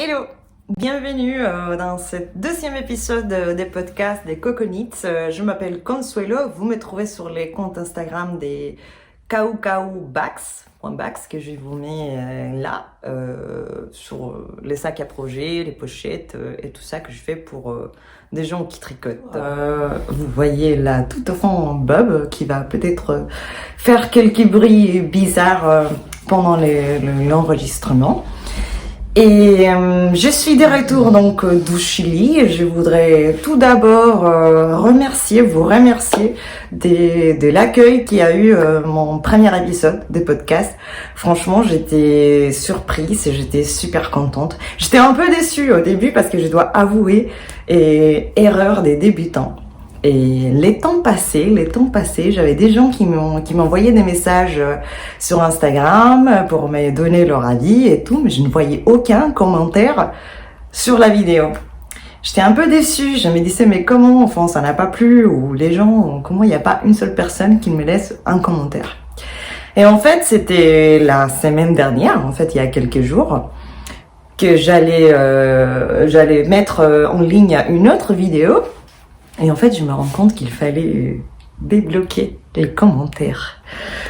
Hello, bienvenue dans ce deuxième épisode des podcasts des Coconuts. Je m'appelle Consuelo, vous me trouvez sur les comptes Instagram des Bax que je vous mets là, sur les sacs à projet, les pochettes et tout ça que je fais pour des gens qui tricotent. Vous voyez là tout au fond Bob qui va peut-être faire quelques bruits bizarres pendant l'enregistrement. Et je suis de retour donc du Chili et je voudrais tout d'abord vous remercier de l'accueil qu'il y a eu mon premier épisode de podcast. Franchement, j'étais surprise et j'étais super contente. J'étais un peu déçue au début parce que je dois avouer, erreur des débutants. Et les temps passés, j'avais des gens qui m'envoyaient des messages sur Instagram pour me donner leur avis et tout, mais je ne voyais aucun commentaire sur la vidéo. J'étais un peu déçue, je me disais mais comment, enfin ça n'a pas plu, ou les gens, comment il n'y a pas une seule personne qui me laisse un commentaire. Et en fait, c'était la semaine dernière, en fait il y a quelques jours, que j'allais mettre en ligne une autre vidéo. Et en fait, je me rends compte qu'il fallait débloquer les commentaires.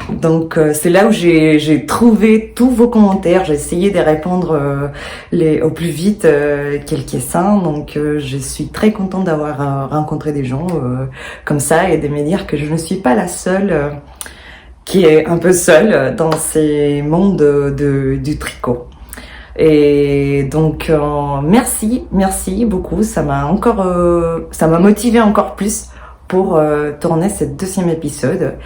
Donc, c'est là où j'ai trouvé tous vos commentaires. J'ai essayé de répondre au plus vite quelques-uns. Donc, je suis très contente d'avoir rencontré des gens comme ça et de me dire que je ne suis pas la seule qui est un peu seule dans ces mondes du tricot. Et donc merci beaucoup, ça m'a motivé encore plus pour tourner ce deuxième épisode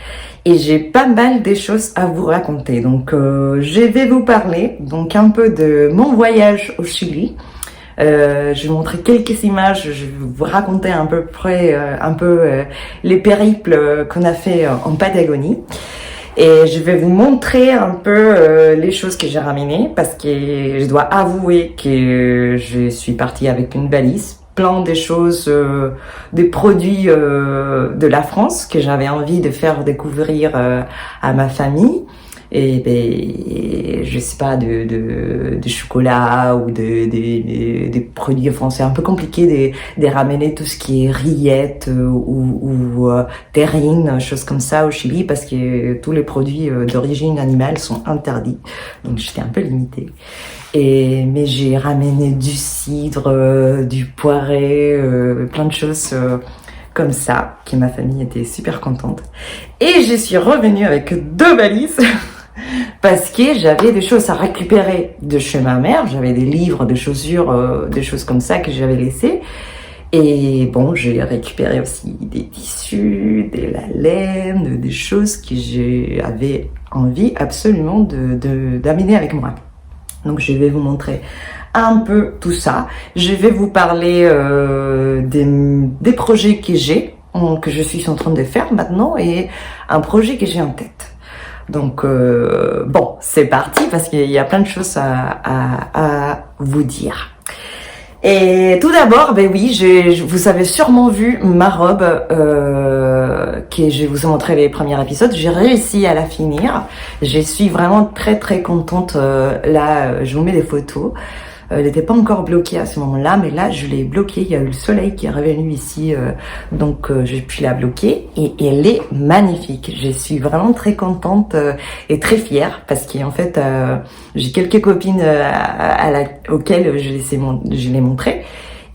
et j'ai pas mal de choses à vous raconter. Donc je vais vous parler donc un peu de mon voyage au Chili. Je vais montrer quelques images, je vais vous raconter à peu près les périples qu'on a fait en Patagonie. Et je vais vous montrer un peu les choses que j'ai ramenées parce que je dois avouer que je suis partie avec une valise, plein de choses, des produits de la France que j'avais envie de faire découvrir à ma famille. Et je sais pas, de chocolat ou des produits, enfin c'est un peu compliqué de ramener tout ce qui est rillettes ou terrine, choses comme ça au Chili parce que tous les produits d'origine animale sont interdits. Donc j'étais un peu limitée. Mais j'ai ramené du cidre, du poiré, plein de choses comme ça, que ma famille était super contente. Et je suis revenue avec 2 valises parce que j'avais des choses à récupérer de chez ma mère. J'avais des livres, des chaussures, des choses comme ça que j'avais laissées. Et bon, j'ai récupéré aussi des tissus, de la laine, des choses que j'avais envie absolument d'amener avec moi. Donc je vais vous montrer un peu tout ça. Je vais vous parler des projets que je suis en train de faire maintenant et un projet que j'ai en tête. Donc bon, c'est parti parce qu'il y a plein de choses à vous dire. Et tout d'abord, ben oui, vous avez sûrement vu ma robe que je vous ai montré les premiers épisodes. J'ai réussi à la finir. Je suis vraiment très très contente. Là, je vous mets des photos. Elle n'était pas encore bloquée à ce moment-là, mais là, je l'ai bloquée. Il y a eu le soleil qui est revenu ici, donc j'ai pu la bloquer. Et elle est magnifique. Je suis vraiment très contente et très fière parce qu'en fait, j'ai quelques copines auxquelles je l'ai montré.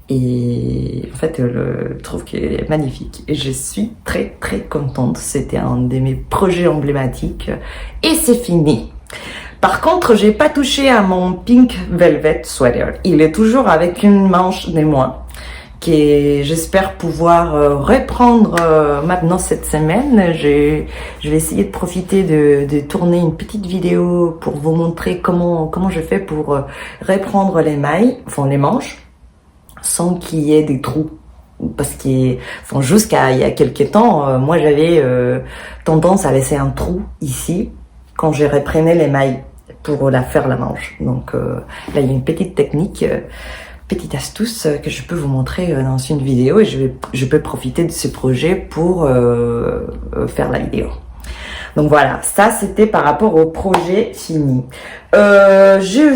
Et en fait, je trouve qu'elle est magnifique. Et je suis très très contente. C'était un de mes projets emblématiques. Et c'est fini. Par contre, j'ai pas touché à mon Pink Velvet Sweater. Il est toujours avec une manche de moins, que j'espère pouvoir reprendre maintenant cette semaine. Je vais essayer de profiter de tourner une petite vidéo pour vous montrer comment je fais pour reprendre les mailles, enfin les manches, sans qu'il y ait des trous. Parce que, enfin, jusqu'à il y a quelques temps, moi j'avais tendance à laisser un trou ici quand je reprenais les mailles pour faire la manche. Donc là il y a une petite technique, petite astuce que je peux vous montrer dans une vidéo et je peux profiter de ce projet pour faire la vidéo. Donc voilà, ça c'était par rapport au projet fini. J'ai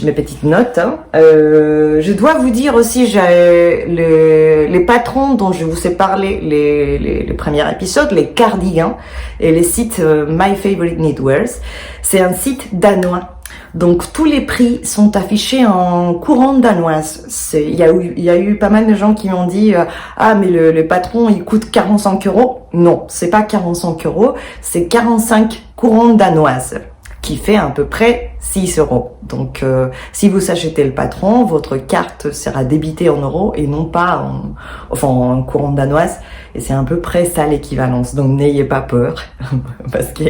mes petites notes. Hein. Je dois vous dire aussi, j'ai les patrons dont je vous ai parlé les premiers épisodes, les cardigans et les sites My Favorite Knitwears. C'est un site danois. Donc tous les prix sont affichés en couronne danoise. Il y a eu pas mal de gens qui m'ont dit ah mais le patron il coûte 45 euros. Non, c'est pas 45 euros, c'est 45 couronnes danoises qui fait à peu près 6 euros. Donc si vous achetez le patron, votre carte sera débitée en euros et non pas en couronne danoise. Et c'est à peu près ça l'équivalence. Donc n'ayez pas peur parce que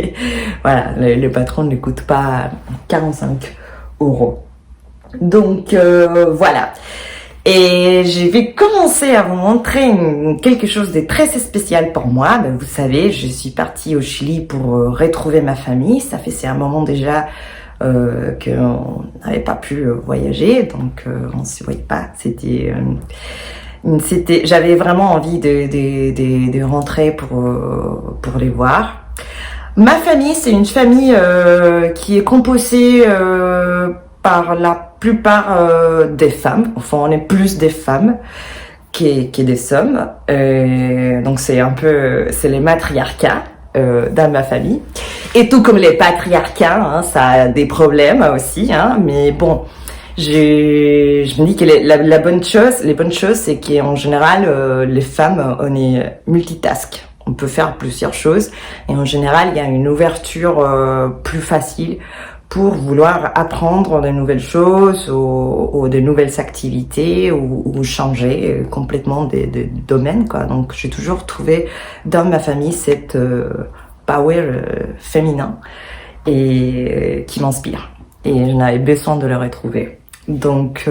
voilà, le patron ne coûte pas 45 euros. Donc voilà. Et je vais commencer à vous montrer quelque chose de très spécial pour moi. Ben, vous savez, je suis partie au Chili pour retrouver ma famille. C'est un moment déjà qu'on n'avait pas pu voyager, donc on se voyait pas. J'avais vraiment envie de rentrer pour les voir. Ma famille, c'est une famille qui est composée par la plupart des femmes. Enfin, on est plus des femmes que des hommes. Donc c'est les matriarcats dans ma famille. Et tout comme les patriarcats, hein, ça a des problèmes aussi. Hein, mais bon, je me dis que les bonnes choses, c'est qu'en général, les femmes, on est multitask. On peut faire plusieurs choses. Et en général, il y a une ouverture plus facile pour vouloir apprendre de nouvelles choses ou de nouvelles activités ou changer complètement de domaine, quoi. Donc, j'ai toujours trouvé dans ma famille cette power féminin et qui m'inspire. Et j'en avais besoin de le retrouver. Donc,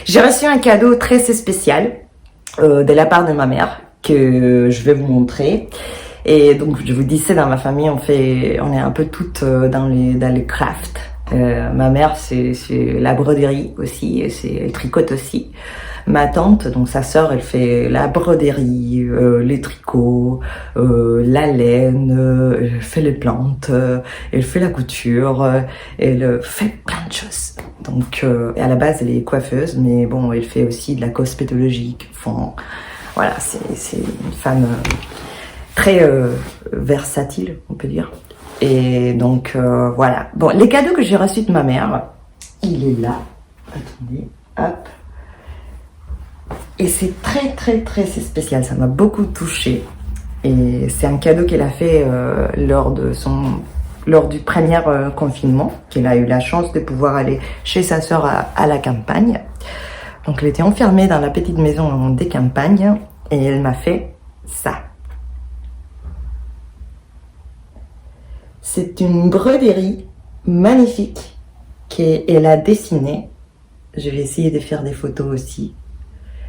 j'ai reçu un cadeau très spécial de la part de ma mère que je vais vous montrer. Et donc, je vous disais, dans ma famille, on est un peu toutes dans les crafts. Ma mère, c'est la broderie aussi, elle tricote aussi. Ma tante, donc sa sœur, elle fait la broderie, les tricots, la laine, elle fait les plantes, elle fait la couture, elle fait plein de choses. Donc, et à la base, elle est coiffeuse, mais bon, elle fait aussi de la cosmétologie. Enfin, voilà, c'est une femme très versatile, on peut dire. Et donc, voilà. Bon, les cadeaux que j'ai reçus de ma mère, il est là. Attendez, hop. Et c'est très, très, très spécial. Ça m'a beaucoup touchée. Et c'est un cadeau qu'elle a fait lors du premier confinement, qu'elle a eu la chance de pouvoir aller chez sa sœur à la campagne. Donc, elle était enfermée dans la petite maison des campagnes et elle m'a fait ça. C'est une broderie magnifique qu'elle a dessinée. Je vais essayer de faire des photos aussi.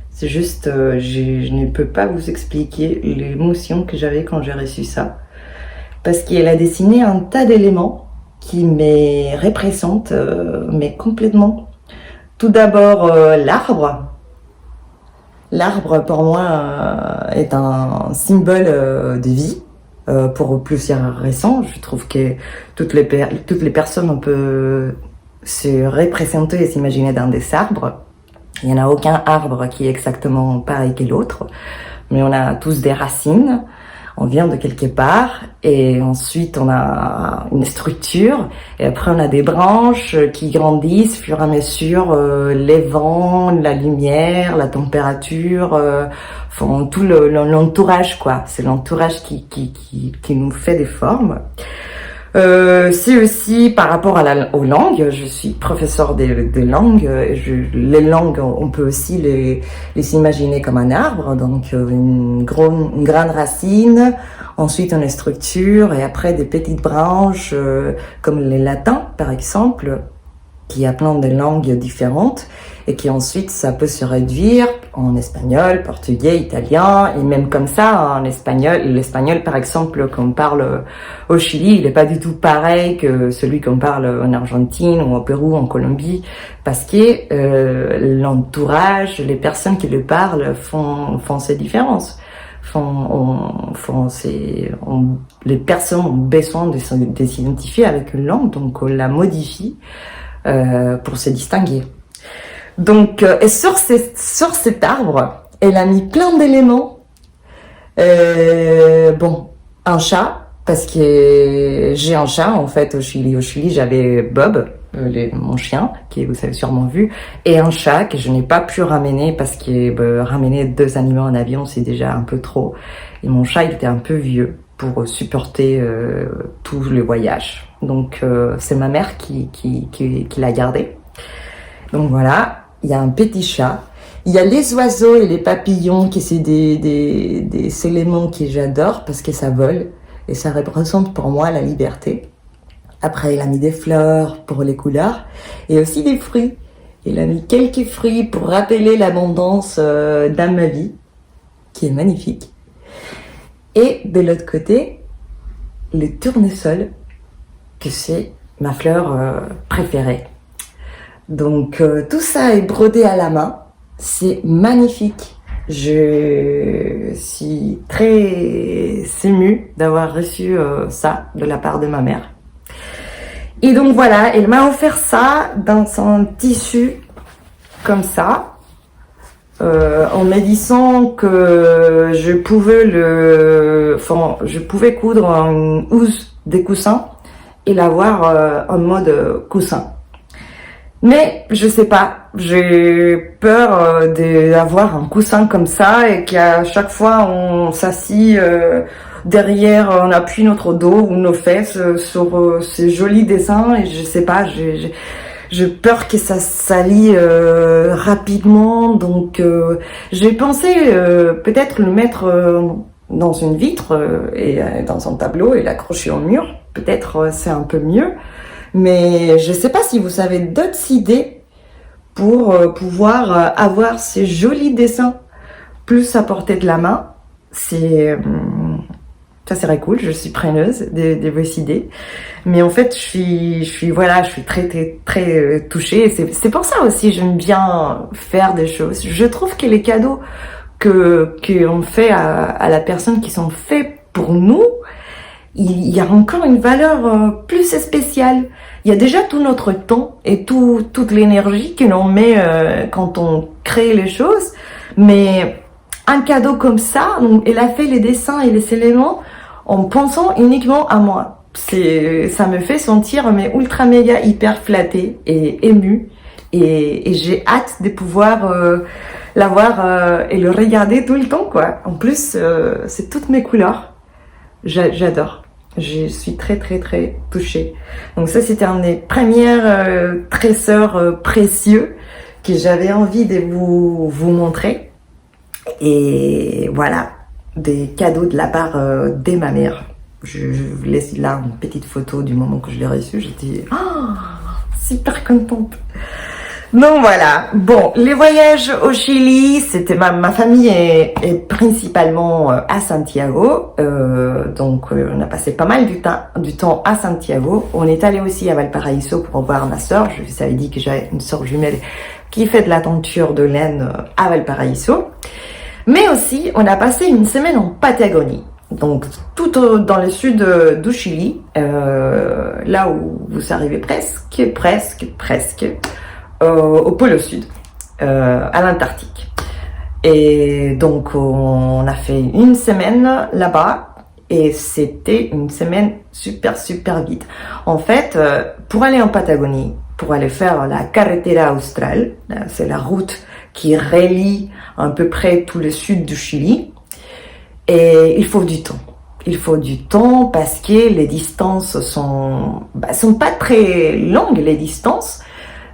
C'est juste, je ne peux pas vous expliquer l'émotion que j'avais quand j'ai reçu ça. Parce qu'elle a dessiné un tas d'éléments qui me représentent, mais complètement. Tout d'abord, l'arbre. L'arbre, pour moi, est un symbole de vie. Pour plusieurs raisons, je trouve que toutes les personnes, on peut se représenter et s'imaginer dans des arbres. Il n'y en a aucun arbre qui est exactement pareil que l'autre, mais on a tous des racines, on vient de quelque part, et ensuite on a une structure, et après on a des branches qui grandissent au fur et à mesure, les vents, la lumière, la température, enfin, tout l'entourage, quoi. C'est l'entourage qui nous fait des formes. C'est aussi par rapport aux langues. Je suis professeur de langues. Les langues, on peut aussi les imaginer comme un arbre. Donc une grande racine, ensuite une structure et après des petites branches comme les latins par exemple, qui a plein de langues différentes et qui ensuite ça peut se réduire en espagnol, portugais, italien et même comme ça en espagnol. L'espagnol par exemple qu'on parle au Chili, il n'est pas du tout pareil que celui qu'on parle en Argentine ou au Pérou, en Colombie, parce que l'entourage, les personnes qui le parlent font ces différences. les personnes ont besoin de s'identifier avec une langue, donc on la modifie pour se distinguer. Donc, et sur cet arbre, elle a mis plein d'éléments. Un chat, parce que j'ai un chat en fait au Chili. Au Chili, j'avais Bob, mon chien, qui vous avez sûrement vu, et un chat que je n'ai pas pu ramener parce que ramener 2 animaux en avion, c'est déjà un peu trop. Et mon chat, il était un peu vieux pour supporter tout le voyage. Donc, c'est ma mère qui l'a gardé. Donc voilà, il y a un petit chat. Il y a les oiseaux et les papillons, qui c'est des éléments que j'adore parce que ça vole et ça représente pour moi la liberté. Après, il a mis des fleurs pour les couleurs et aussi des fruits. Il a mis quelques fruits pour rappeler l'abondance dans ma vie, qui est magnifique. Et de l'autre côté, le tournesol, que c'est ma fleur préférée. Donc tout ça est brodé à la main, c'est magnifique. Je suis très émue d'avoir reçu ça de la part de ma mère. Et donc voilà, elle m'a offert ça dans un tissu comme ça, en me disant que je pouvais coudre une housse des coussins et l'avoir en mode coussin. Mais je sais pas, j'ai peur d'avoir un coussin comme ça et qu'à chaque fois on s'assit derrière, on appuie notre dos ou nos fesses sur ces jolis dessins et je sais pas, j'ai peur que ça salit rapidement. Donc j'ai pensé peut-être le mettre dans une vitre et dans un tableau et l'accrocher au mur. Peut-être c'est un peu mieux. Mais je ne sais pas si vous avez d'autres idées pour pouvoir avoir ces jolis dessins plus à portée de la main. Ça serait cool, je suis preneuse de vos idées. Mais en fait, je suis très, très, très touchée. C'est pour ça aussi, j'aime bien faire des choses. Je trouve que les cadeaux qu'on fait à la personne qui sont faits pour nous, il y a encore une valeur plus spéciale. Il y a déjà tout notre temps et toute l'énergie que l'on met quand on crée les choses. Mais un cadeau comme ça, donc, elle a fait les dessins et les éléments en pensant uniquement à moi. Ça me fait sentir ultra méga hyper flattée et émue. Et j'ai hâte de pouvoir l'avoir et le regarder tout le temps, quoi. En plus, c'est toutes mes couleurs. J'adore. Je suis très très très touchée. Donc ça, c'était un des premiers trésors précieux que j'avais envie de vous montrer. Et voilà, des cadeaux de la part de ma mère. Je vous laisse là une petite photo du moment que je l'ai reçu. J'étais super contente. Donc voilà, bon, les voyages au Chili, c'était ma famille est principalement à Santiago, donc on a passé pas mal du temps à Santiago. On est allé aussi à Valparaiso pour voir ma sœur. Je vous avais dit que j'avais une sœur jumelle qui fait de la teinture de laine à Valparaiso. Mais aussi, on a passé une semaine en Patagonie, donc tout dans le sud du Chili, là où vous arrivez presque au pôle sud, à l'Antarctique. Et donc on a fait une semaine là-bas et c'était une semaine super vite. En fait, pour aller en Patagonie, pour aller faire la Carretera Austral, c'est la route qui relie à peu près tout le sud du Chili, et il faut du temps. Il faut du temps parce que les distances sont pas très longues, les distances.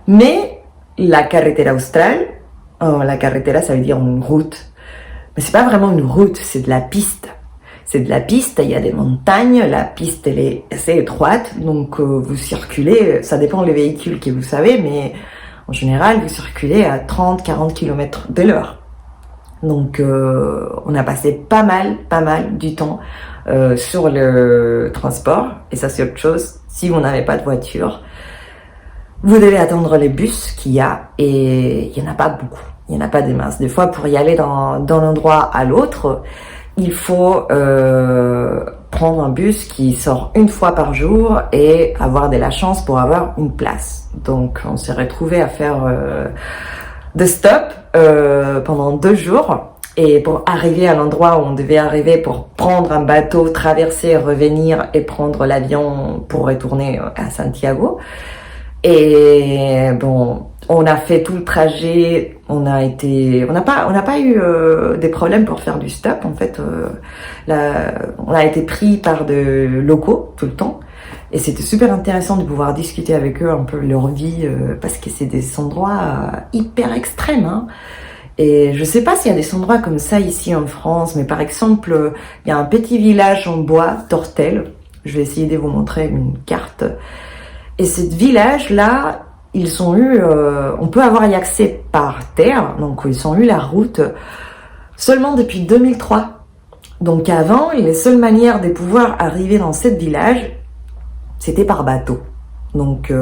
Mais la carretera austral, la carretera ça veut dire une route, mais c'est pas vraiment une route, c'est de la piste. C'est de la piste, il y a des montagnes, la piste elle est assez étroite, donc vous circulez, ça dépend des véhicules que vous savez, mais en général vous circulez à 30-40 km de l'heure. Donc on a passé pas mal du temps sur le transport, et ça c'est autre chose. Si vous n'avez pas de voiture, vous devez attendre les bus qu'il y a, et il n'y en a pas beaucoup. Il n'y en a pas des masses. Des fois, pour y aller d'un endroit à l'autre, il faut prendre un bus qui sort une fois par jour et avoir de la chance pour avoir une place. Donc on s'est retrouvés à faire des stops pendant 2 jours. Et pour arriver à l'endroit où on devait arriver pour prendre un bateau, traverser, revenir et prendre l'avion pour retourner à Santiago. Et bon, on a fait tout le trajet, on n'a pas eu des problèmes pour faire du stop. En fait, on a été pris par des locaux tout le temps. Et c'était super intéressant de pouvoir discuter avec eux un peu leur vie, parce que c'est des endroits hyper extrêmes, hein. Et je sais pas s'il y a des endroits comme ça ici en France, mais par exemple, il y a un petit village en bois, Tortel. Je vais essayer de vous montrer une carte. Et ce village-là, ils ont eu, on peut avoir y accès par terre, donc ils ont eu la route seulement depuis 2003. Donc avant, les seules manières de pouvoir arriver dans ce village, c'était par bateau. Donc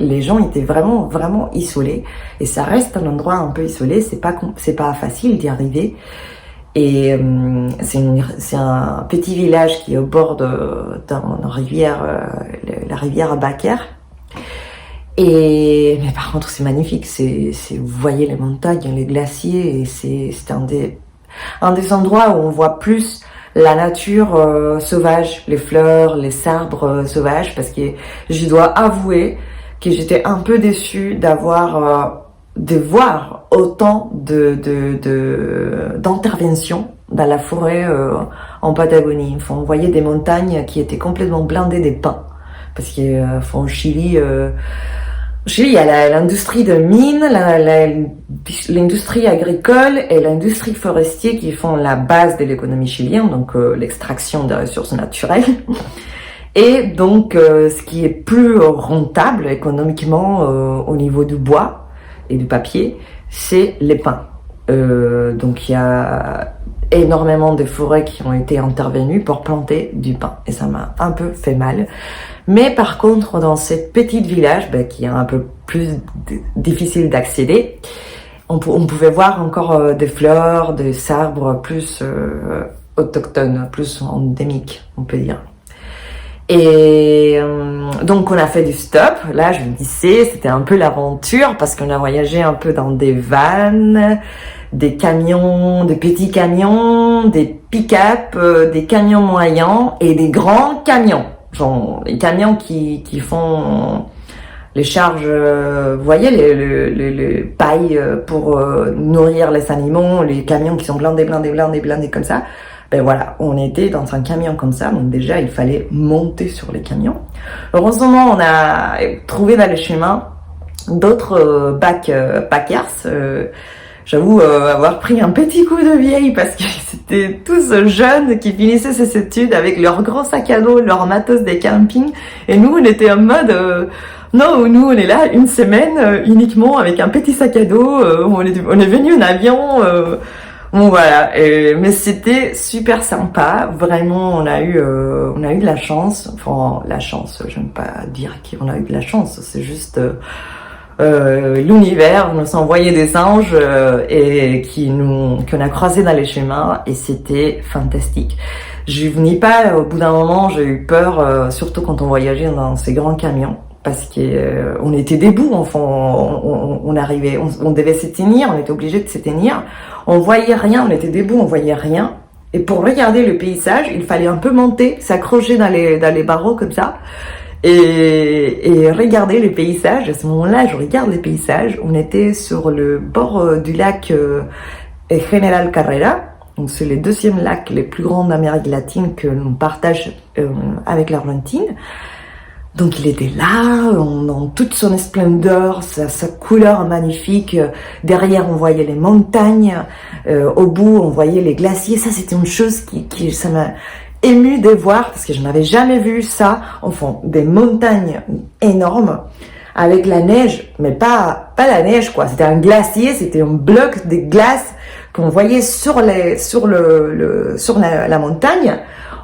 les gens étaient vraiment, vraiment isolés. Et ça reste un endroit un peu isolé, c'est pas facile d'y arriver. Et c'est un petit village qui est au bord d'une rivière, la rivière Baker. Mais par contre, c'est magnifique. Vous voyez les montagnes, les glaciers, et c'est un des endroits où on voit plus la nature sauvage, les fleurs, les arbres sauvages, parce que je dois avouer que j'étais un peu déçue de voir autant d'interventions dans la forêt en Patagonie. Enfin, on voyait des montagnes qui étaient complètement blindées des pins, parce que en Chili, il y a l'industrie de mines, l'industrie agricole et l'industrie forestière qui font la base de l'économie chilienne, donc l'extraction des ressources naturelles. Et donc, ce qui est plus rentable économiquement au niveau du bois et du papier, c'est les pins. Donc, il y a énormément de forêts qui ont été intervenues pour planter du pin. Et ça m'a un peu fait mal. Mais par contre, dans ce petit village, qui est un peu plus difficile d'accéder, on pouvait voir encore des fleurs, des arbres plus autochtones, plus endémiques, on peut dire. Et donc on a fait du stop. Là, je me disais, c'était un peu l'aventure parce qu'on a voyagé un peu dans des vannes, des camions, des petits camions, des pick-up, des camions moyens et des grands camions. Genre les camions qui font les charges, vous voyez, les pailles pour nourrir les animaux, les camions qui sont blindés comme ça. Ben voilà, on était dans un camion comme ça, donc déjà il fallait monter sur les camions. Heureusement, on a trouvé dans le chemin d'autres backpackers. J'avoue avoir pris un petit coup de vieille parce que c'était tous jeunes qui finissaient ces études avec leurs grands sacs à dos, leurs matos des campings. Et nous, on était en mode... non, nous, on est là une semaine uniquement avec un petit sac à dos. On est venu en avion... Bon voilà, mais c'était super sympa. Vraiment, on a eu de la chance. Enfin, la chance, j'aime pas dire qu'on a eu de la chance. C'est juste l'univers nous a envoyé des anges et qu'on a croisé dans les chemins et c'était fantastique. Je n'y pas. Au bout d'un moment, j'ai eu peur, surtout quand on voyageait dans ces grands camions. Parce que on était debout, enfin, on arrivait, on devait s'éteindre, on était obligé de s'éteindre. On voyait rien, on était debout, on voyait rien. Et pour regarder le paysage, il fallait un peu monter, s'accrocher dans les barreaux comme ça, et regarder le paysage. À ce moment-là, je regarde les paysages. On était sur le bord du lac General Carrera. Donc c'est le deuxième lac le plus grand d'Amérique latine que l'on partage avec l'Argentine. Donc il était là, dans toute son splendeur, sa couleur magnifique. Derrière, on voyait les montagnes. Au bout, on voyait les glaciers. Ça, c'était une chose qui ça m'a ému de voir parce que je n'avais jamais vu ça. Enfin, des montagnes énormes avec la neige, mais pas la neige quoi. C'était un glacier, c'était un bloc de glace qu'on voyait sur la montagne.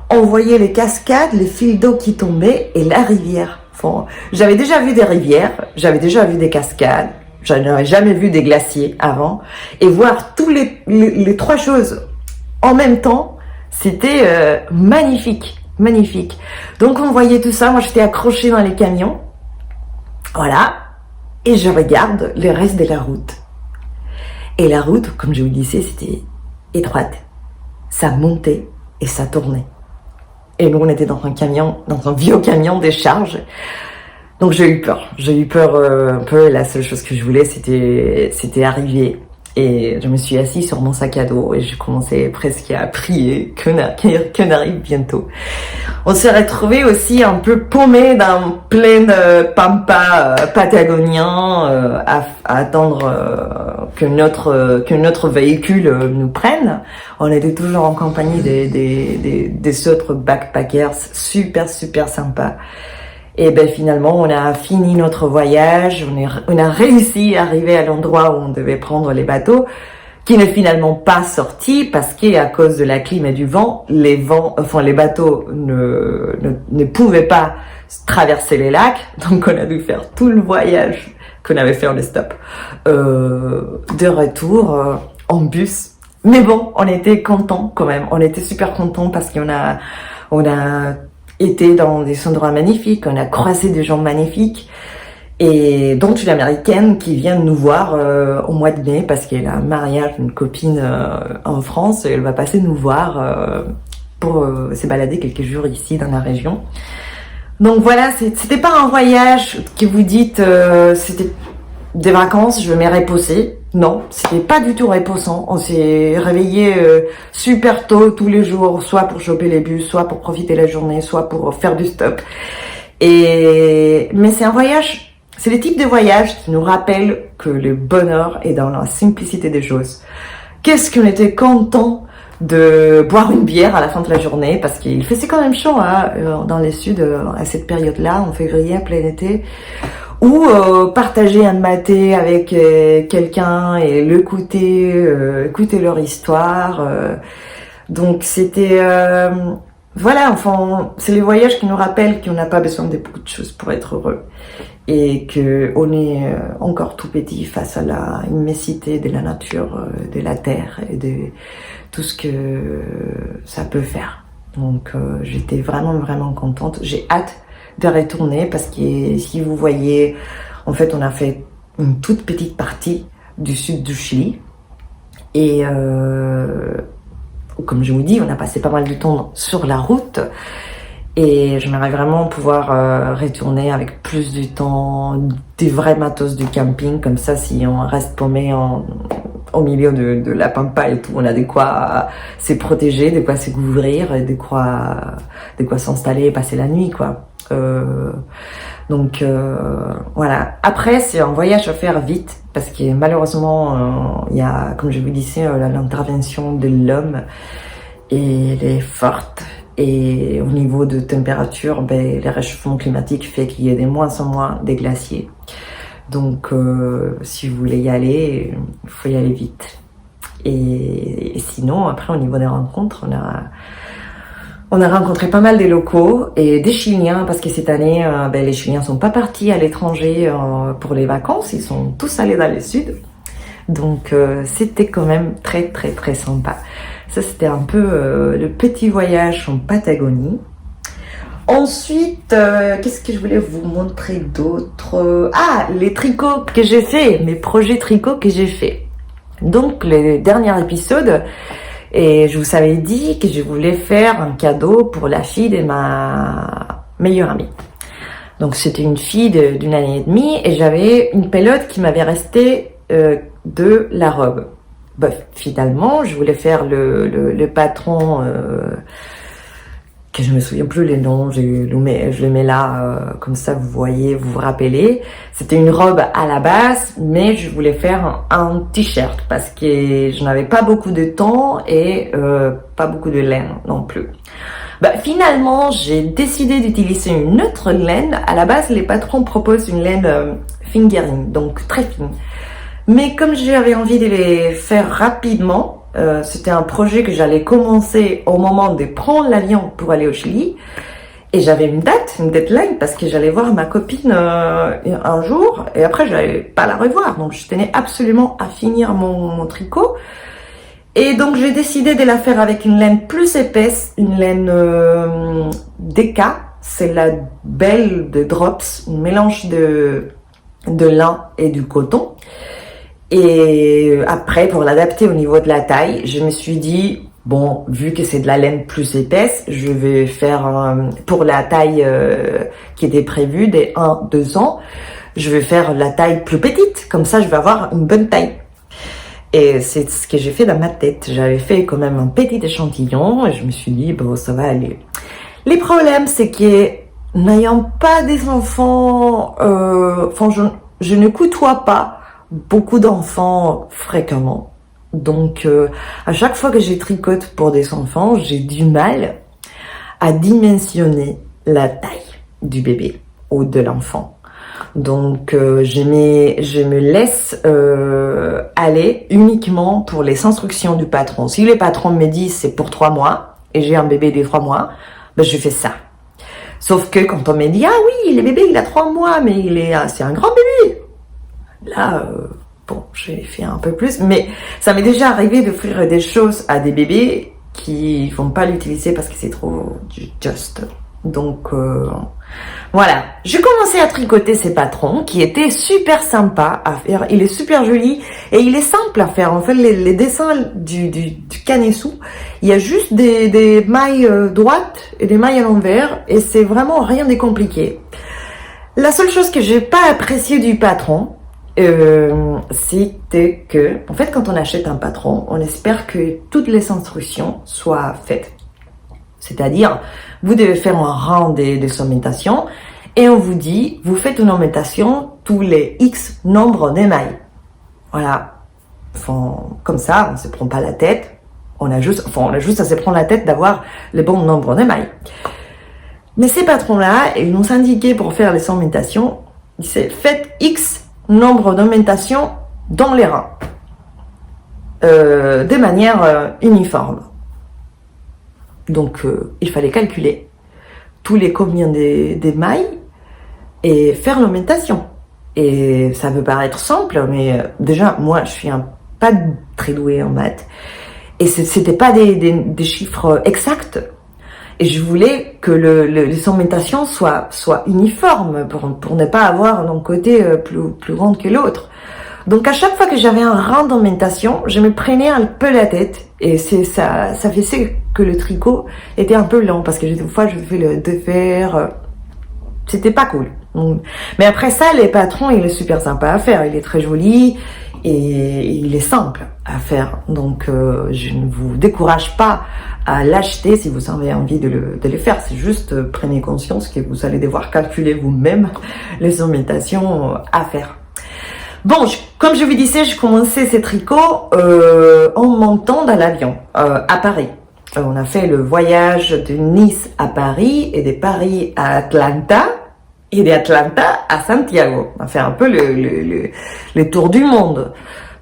On voyait les cascades, les fils d'eau qui tombaient et la rivière. Enfin, j'avais déjà vu des rivières, j'avais déjà vu des cascades, je n'avais jamais vu des glaciers avant. Et voir tous les trois choses en même temps, c'était magnifique, magnifique. Donc on voyait tout ça, moi j'étais accrochée dans les camions, voilà, et je regarde le reste de la route. Et la route, comme je vous le disais, c'était étroite. Ça montait et ça tournait. Et nous, on était dans un camion, dans un vieux camion des charges. Donc j'ai eu peur. J'ai eu peur un peu. La seule chose que je voulais, c'était arriver. Et je me suis assise sur mon sac à dos et je commençais presque à prier qu'on arrive bientôt. On s'est retrouvés aussi un peu paumés dans plein pampa patagonien à attendre que notre véhicule nous prenne. On était toujours en compagnie des autres backpackers super sympas. Et ben finalement, on a fini notre voyage, on a réussi à arriver à l'endroit où on devait prendre les bateaux, qui n'est finalement pas sorti parce qu'à cause de la clim et du vent, les bateaux ne pouvaient pas traverser les lacs, donc on a dû faire tout le voyage qu'on avait fait en stop de retour en bus. Mais bon, on était contents quand même, on était super contents parce qu'on a été dans des endroits magnifiques, on a croisé des gens magnifiques, et dont une américaine qui vient nous voir au mois de mai parce qu'elle a un mariage d'une copine en France, et elle va passer nous voir pour se balader quelques jours ici dans la région. Donc voilà, c'était pas un voyage que vous dites c'était des vacances, je vais me reposer. Non, c'était pas du tout reposant. On s'est réveillé super tôt tous les jours, soit pour choper les bus, soit pour profiter de la journée, soit pour faire du stop. Mais c'est un voyage, c'est le type de voyage qui nous rappelle que le bonheur est dans la simplicité des choses. Qu'est-ce qu'on était content de boire une bière à la fin de la journée, parce qu'il faisait quand même chaud dans les suds à cette période-là, en février, en plein été. Ou partager un maté avec quelqu'un et écouter leur histoire. Donc c'était voilà, enfin c'est les voyages qui nous rappellent qu'on n'a pas besoin de beaucoup de choses pour être heureux et que on est encore tout petit face à la immensité de la nature, de la terre et de tout ce que ça peut faire. Donc j'étais vraiment contente. J'ai hâte de retourner parce que si vous voyez, en fait on a fait une toute petite partie du sud du Chili et comme je vous dis, on a passé pas mal de temps sur la route et j'aimerais vraiment pouvoir retourner avec plus de temps, des vrais matos du camping, comme ça si on reste paumé au milieu de la pampa et tout, on a de quoi se protéger, de quoi se couvrir, de quoi s'installer et passer la nuit quoi. Donc voilà. Après, c'est un voyage à faire vite parce que malheureusement, il y a, comme je vous disais, l'intervention de l'homme et elle est forte. Et au niveau de température, le réchauffement climatique fait qu'il y a de moins en moins des glaciers. Donc, si vous voulez y aller, il faut y aller vite. Et sinon, après, au niveau des rencontres, on a rencontré pas mal des locaux et des Chiliens parce que cette année, les Chiliens sont pas partis à l'étranger pour les vacances, ils sont tous allés dans le sud. Donc c'était quand même très sympa. Ça c'était un peu le petit voyage en Patagonie. Ensuite, qu'est-ce que je voulais vous montrer d'autre? Ah, les tricots que j'ai fait, mes projets tricots que j'ai fait. Donc le dernier épisode, et je vous avais dit que je voulais faire un cadeau pour la fille de ma meilleure amie. Donc c'était une fille d'une année et demie et j'avais une pelote qui m'avait resté de la robe. Bref, finalement, je voulais faire le patron que je me souviens plus les noms, je le mets là, comme ça vous voyez, vous vous rappelez. C'était une robe à la base, mais je voulais faire un t-shirt parce que je n'avais pas beaucoup de temps et pas beaucoup de laine non plus. Finalement, j'ai décidé d'utiliser une autre laine. À la base, les patrons proposent une laine fingering, donc très fine. Mais comme j'avais envie de les faire rapidement, c'était un projet que j'allais commencer au moment de prendre l'avion pour aller au Chili. Et j'avais une deadline, parce que j'allais voir ma copine un jour, et après, j'allais pas la revoir. Donc, je tenais absolument à finir mon tricot. Et donc j'ai décidé de la faire avec une laine plus épaisse, une laine DK, c'est la belle de Drops, un mélange de lin et du coton. Et après, pour l'adapter au niveau de la taille, je me suis dit, bon, vu que c'est de la laine plus épaisse, je vais faire, pour la taille qui était prévue, des 1-2 ans, je vais faire la taille plus petite, comme ça je vais avoir une bonne taille. Et c'est ce que j'ai fait dans ma tête. J'avais fait quand même un petit échantillon et je me suis dit, bon, ça va aller. Les problèmes, c'est que n'ayant pas des enfants, je ne côtoie pas beaucoup d'enfants fréquemment. Donc, à chaque fois que je tricote pour des enfants, j'ai du mal à dimensionner la taille du bébé ou de l'enfant. Donc, je me laisse aller uniquement pour les instructions du patron. Si le patron me dit c'est pour 3 mois et j'ai un bébé de 3 mois, ben je fais ça. Sauf que quand on me dit ah oui, le bébé il a 3 mois, mais c'est un grand bébé. Là, bon, j'ai fait un peu plus, mais ça m'est déjà arrivé d'offrir des choses à des bébés qui vont pas l'utiliser parce que c'est trop juste. Donc voilà, j'ai commencé à tricoter ces patrons qui étaient super sympas à faire. Il est super joli et il est simple à faire. En fait, les dessins du canessou, il y a juste des mailles droites et des mailles à l'envers et c'est vraiment rien de compliqué. La seule chose que j'ai pas apprécié du patron, c'était que, en fait, quand on achète un patron, on espère que toutes les instructions soient faites. C'est-à-dire, vous devez faire un rang de sommation et on vous dit, vous faites une sommation tous les X nombres de mailles. Voilà. Comme ça, on ne se prend pas la tête. On a juste à se prendre la tête d'avoir le bon nombre de mailles. Mais ces patrons-là, ils nous indiquaient pour faire les sommatations, c'est faites X nombre d'augmentations dans les rangs, de manière uniforme. Donc, il fallait calculer tous les combien des mailles et faire l'augmentation. Et ça peut paraître simple, mais déjà, moi, je suis pas très douée en maths. Et c'était pas des chiffres exacts. Et je voulais que les augmentations soient uniformes pour ne pas avoir d'un côté plus grande que l'autre. Donc à chaque fois que j'avais un rang d'augmentation, je me prenais un peu la tête et ça faisait que le tricot était un peu lent parce que des fois je fais le défaire, c'était pas cool. Mais après ça, les patrons, il est super sympa à faire, il est très joli et il est simple à faire. Donc je ne vous décourage pas à l'acheter si vous avez envie de le faire. C'est juste prenez conscience que vous allez devoir calculer vous-même les augmentations à faire. Bon, comme je vous disais, je commençais ces tricots en montant dans l'avion à Paris. On a fait le voyage de Nice à Paris et de Paris à Atlanta et d'Atlanta à Santiago. On a fait un peu le tour du monde.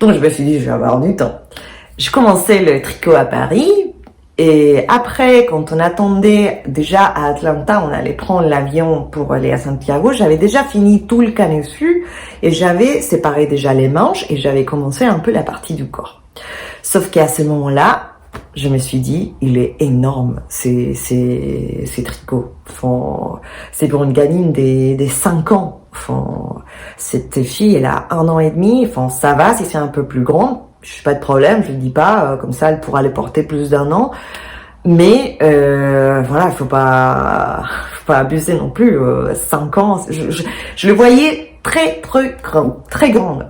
Donc je me suis dit, je vais avoir du temps. Je commençais le tricot à Paris. Et après, quand on attendait déjà à Atlanta, on allait prendre l'avion pour aller à Santiago, j'avais déjà fini tout le canessu et j'avais séparé déjà les manches et j'avais commencé un peu la partie du corps. Sauf qu'à ce moment-là, je me suis dit, il est énorme, ces tricots. C'est pour une gamine des 5 ans. Cette fille, elle a 1 an et demi, ça va si c'est un peu plus grande. Je n'ai pas de problème, je ne dis pas, comme ça elle pourra les porter plus d'1 an. Mais voilà, il faut pas abuser non plus. 5 ans, je le voyais très grande.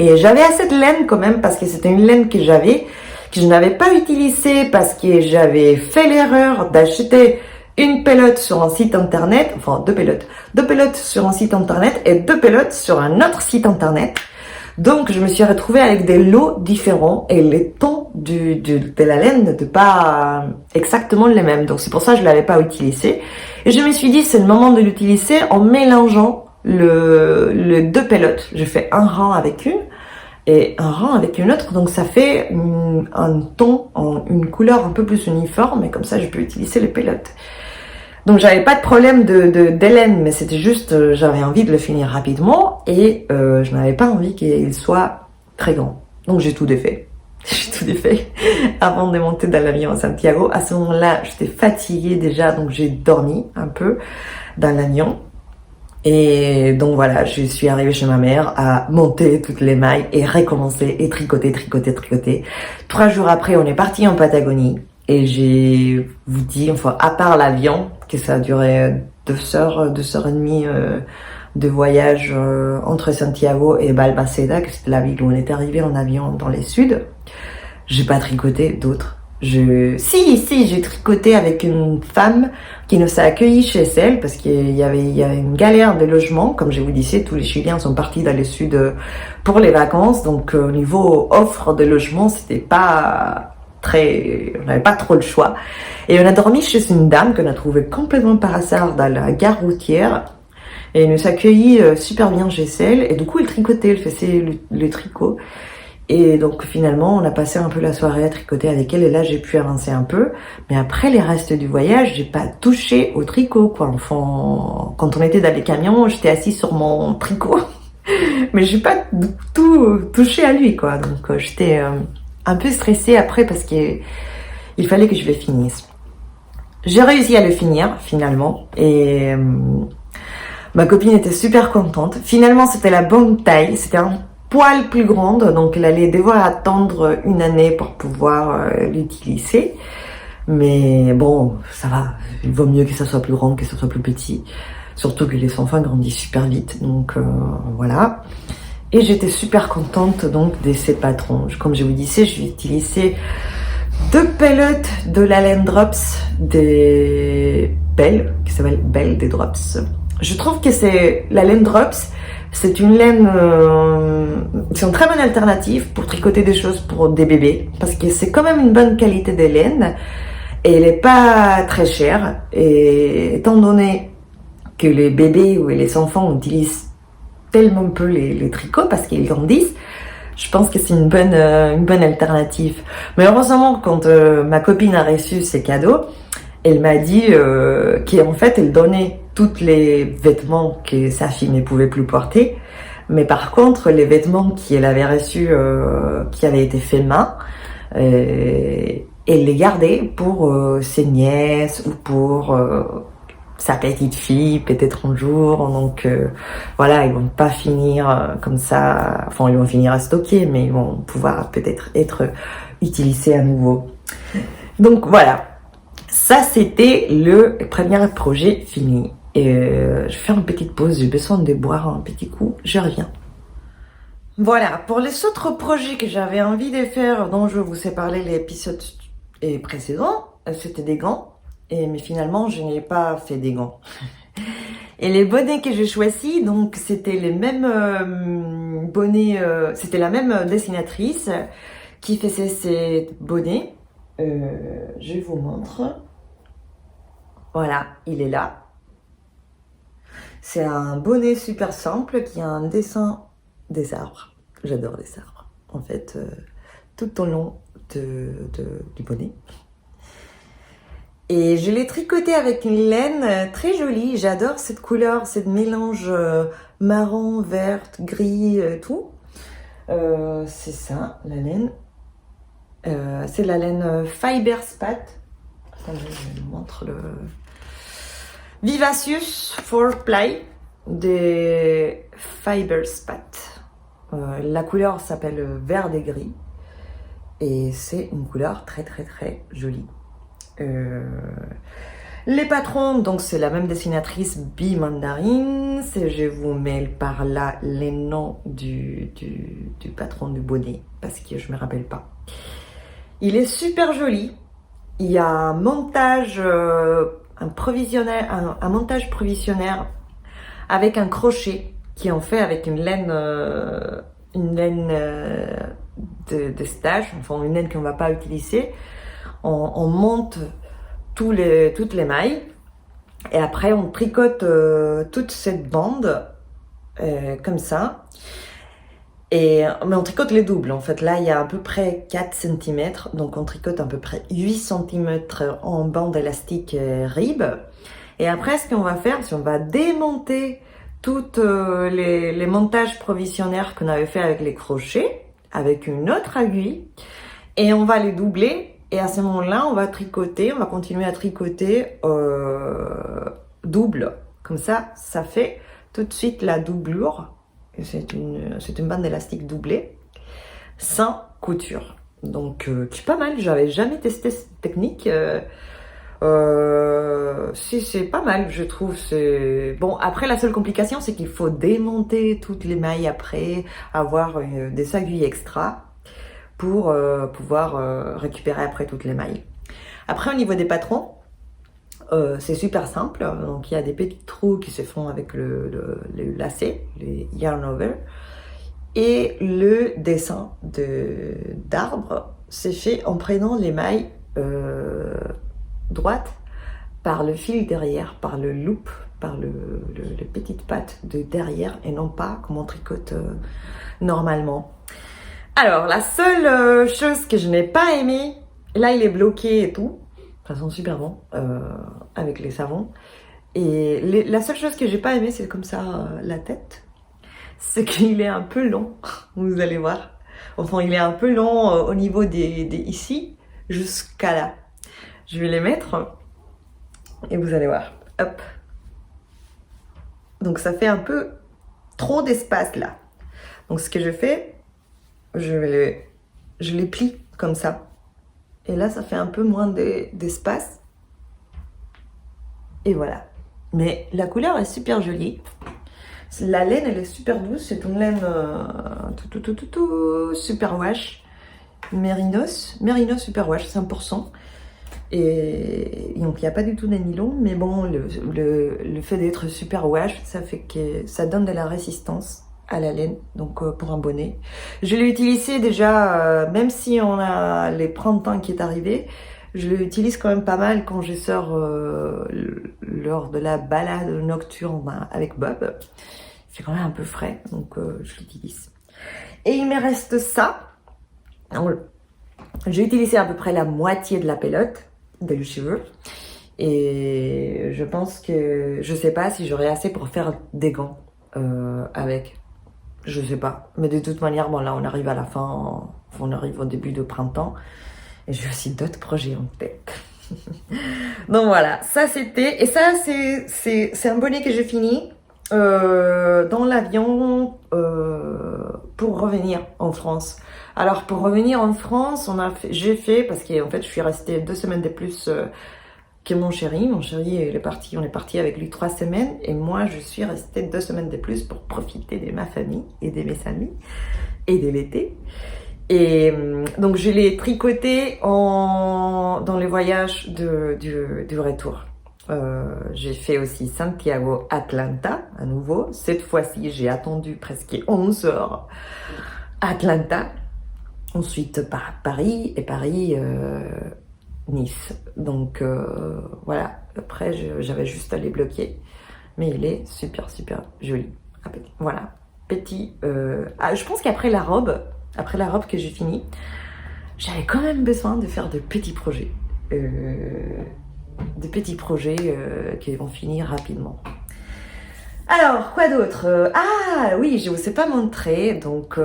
Et j'avais assez de laine quand même parce que c'était une laine que je n'avais pas utilisée parce que j'avais fait l'erreur d'acheter une pelote sur un site internet, enfin 2 pelotes. 2 pelotes sur un site internet et 2 pelotes sur un autre site internet. Donc, je me suis retrouvée avec des lots différents et les tons de la laine n'étaient pas exactement les mêmes. Donc, c'est pour ça que je l'avais pas utilisé. Et je me suis dit, c'est le moment de l'utiliser en mélangeant le 2 pelotes. Je fais un rang avec une et un rang avec une autre. Donc, ça fait un ton, une couleur un peu plus uniforme et comme ça, je peux utiliser les pelotes. Donc j'avais pas de problème d'hélène, mais c'était juste, j'avais envie de le finir rapidement et je n'avais pas envie qu'il soit très grand. Donc j'ai tout défait. J'ai tout défait avant de monter dans l'avion à Santiago. À ce moment-là, j'étais fatiguée déjà, donc j'ai dormi un peu dans l'avion. Et donc voilà, je suis arrivée chez ma mère à monter toutes les mailles et recommencer et tricoter, tricoter, tricoter. 3 jours après, on est parti en Patagonie et j'ai vous dit, enfin, à part l'avion, que ça a duré 2 heures, 2 heures et demie de voyage entre Santiago et Balmaceda, que c'était la ville où on était arrivé en avion dans les suds. J'ai pas tricoté d'autres. Si, j'ai tricoté avec une femme qui nous a accueillis chez elle parce qu'il y avait une galère de logement. Comme je vous disais, tous les Chiliens sont partis dans le sud pour les vacances. Donc, au niveau offre de logement, c'était pas on n'avait pas trop le choix. Et on a dormi chez une dame qu'on a trouvée complètement par hasard dans la gare routière. Et elle nous a accueillis super bien chez elle. Et du coup, elle tricotait, elle faisait le tricot. Et donc finalement, on a passé un peu la soirée à tricoter avec elle et là j'ai pu avancer un peu. Mais après les restes du voyage, j'ai pas touché au tricot quoi. Enfin, quand on était dans les camions, j'étais assise sur mon tricot, mais j'ai pas tout touché à lui quoi. Donc j'étais un peu stressée après parce qu'il fallait que je le finisse. J'ai réussi à le finir finalement et ma copine était super contente. Finalement, c'était la bonne taille. C'était un poil plus grande, donc elle allait devoir attendre 1 année pour pouvoir l'utiliser. Mais bon, ça va. Il vaut mieux que ça soit plus grand que ça soit plus petit. Surtout que les enfants grandissent super vite. Donc voilà. Et j'étais super contente donc de ces patrons. Comme je vous disais, j'ai utilisé 2 pelotes de la laine Drops des Belle, qui s'appelle Belle des Drops. Je trouve que c'est la laine Drops, c'est une laine, c'est une très bonne alternative pour tricoter des choses pour des bébés, parce que c'est quand même une bonne qualité de laine, et elle est pas très chère, et étant donné que les bébés ou les enfants utilisent tellement peu les tricots, parce qu'ils grandissent, je pense que c'est une bonne alternative. Mais heureusement, quand ma copine a reçu ses cadeaux, elle m'a dit qu'en fait, elle donnait tous les vêtements que sa fille ne pouvait plus porter. Mais par contre, les vêtements qu'elle avait reçus, qui avaient été faits main, elle les gardait pour ses nièces ou pour sa petite fille, peut-être un jour. Donc voilà, ils vont pas finir comme ça. Enfin, ils vont finir à stocker, mais ils vont pouvoir peut-être être utilisés à nouveau. Donc voilà. Ça, c'était le premier projet fini. Et je vais faire une petite pause, j'ai besoin de boire un petit coup, je reviens. Voilà, pour les autres projets que j'avais envie de faire, dont je vous ai parlé l'épisode précédent, c'était des gants. Mais finalement, je n'ai pas fait des gants. Et les bonnets que j'ai choisis, donc c'était les mêmes bonnets, c'était la même dessinatrice qui faisait ces bonnets. Je vous montre. Voilà, il est là. C'est un bonnet super simple qui a un dessin des arbres. J'adore les arbres. En fait, tout au long du bonnet. Et je l'ai tricoté avec une laine très jolie. J'adore cette couleur, cette mélange marron, verte, gris, tout. C'est ça, la laine. C'est la laine Fiber Spat. Attendez, je vous montre le Vivacious 4-ply de Fiber Spat. La couleur s'appelle vert et gris et c'est une couleur très très très jolie. Les patrons, donc c'est la même dessinatrice Bee Mandarine. Je vous mets par là les noms du patron du bonnet parce que je me rappelle pas. Il est super joli. Il y a un montage un montage provisionnaire avec un crochet qui est en fait avec une laine de stage, enfin une laine qu'on ne va pas utiliser. On monte toutes les mailles et après on tricote toute cette bande comme ça. Mais on tricote les doubles en fait. Là il y a à peu près 4 cm, donc on tricote à peu près 8 cm en bande élastique rib. Et après ce qu'on va faire, c'est qu'on va démonter toutes les montages provisionnaires qu'on avait fait avec les crochets, avec une autre aiguille. Et on va les doubler. Et à ce moment-là, on va tricoter, on va continuer à tricoter double. Comme ça fait tout de suite la doublure. C'est une bande élastique doublée, sans couture. Donc, qui est pas mal. J'avais jamais testé cette technique. Si, c'est pas mal, je trouve. Bon, après, la seule complication, c'est qu'il faut démonter toutes les mailles après, avoir des aiguilles extra pour pouvoir récupérer après toutes les mailles. Après, au niveau des patrons, c'est super simple. Donc, il y a des petits trous qui se font avec le lacet, les yarn over. Et le dessin d'arbre, c'est fait en prenant les mailles droites par le fil derrière, par le loop, par le petite patte de derrière et non pas comme on tricote normalement. Alors, la seule chose que je n'ai pas aimé, là il est bloqué et tout, ça sent super bon avec les savons. Et la seule chose que j'ai pas aimé, c'est comme ça la tête, c'est qu'il est un peu long, vous allez voir. Enfin, il est un peu long au niveau des ici jusqu'à là. Je vais les mettre et vous allez voir. Hop. Donc ça fait un peu trop d'espace là. Donc ce que je fais, je les plie comme ça. Et là, ça fait un peu moins d'espace. Et voilà. Mais la couleur est super jolie. La laine, elle est super douce. C'est une laine super wash. Mérinos Superwash 100%. Et donc il n'y a pas du tout de nylon, mais bon, le fait d'être super wash, ça fait que ça donne de la résistance à la laine, donc pour un bonnet. Je l'ai utilisé déjà, même si on a les printemps qui est arrivé, je l'utilise quand même pas mal quand je sors lors de la balade nocturne avec Bob. Il fait quand même un peu frais, donc je l'utilise. Et il me reste ça. J'ai utilisé à peu près la moitié de la pelote de cheveux et je pense que je sais pas si j'aurai assez pour faire des gants avec, je sais pas, mais de toute manière, bon là on arrive à la fin, on arrive au début de printemps et j'ai aussi d'autres projets en tête. Donc voilà, ça c'était, et ça c'est un bonnet que j'ai fini dans l'avion pour revenir en France. Alors pour revenir en France, j'ai fait, parce qu'en fait je suis restée 2 semaines de plus que mon chéri. Mon chéri il est parti, on est parti avec lui 3 semaines et moi je suis restée 2 semaines de plus pour profiter de ma famille et de mes amis et de l'été. Et donc je l'ai tricoté dans les voyages du retour. J'ai fait aussi Santiago Atlanta à nouveau. Cette fois-ci, j'ai attendu presque 11 heures Atlanta. Ensuite, Paris et Paris, Nice. Donc voilà, après j'avais juste à les bloquer. Mais il est super joli. Voilà, petit. Je pense qu'après la robe que j'ai fini, j'avais quand même besoin de faire de petits projets. Qui vont finir rapidement. Alors, quoi d'autre? Ah oui, je ne vous ai pas montré. Donc,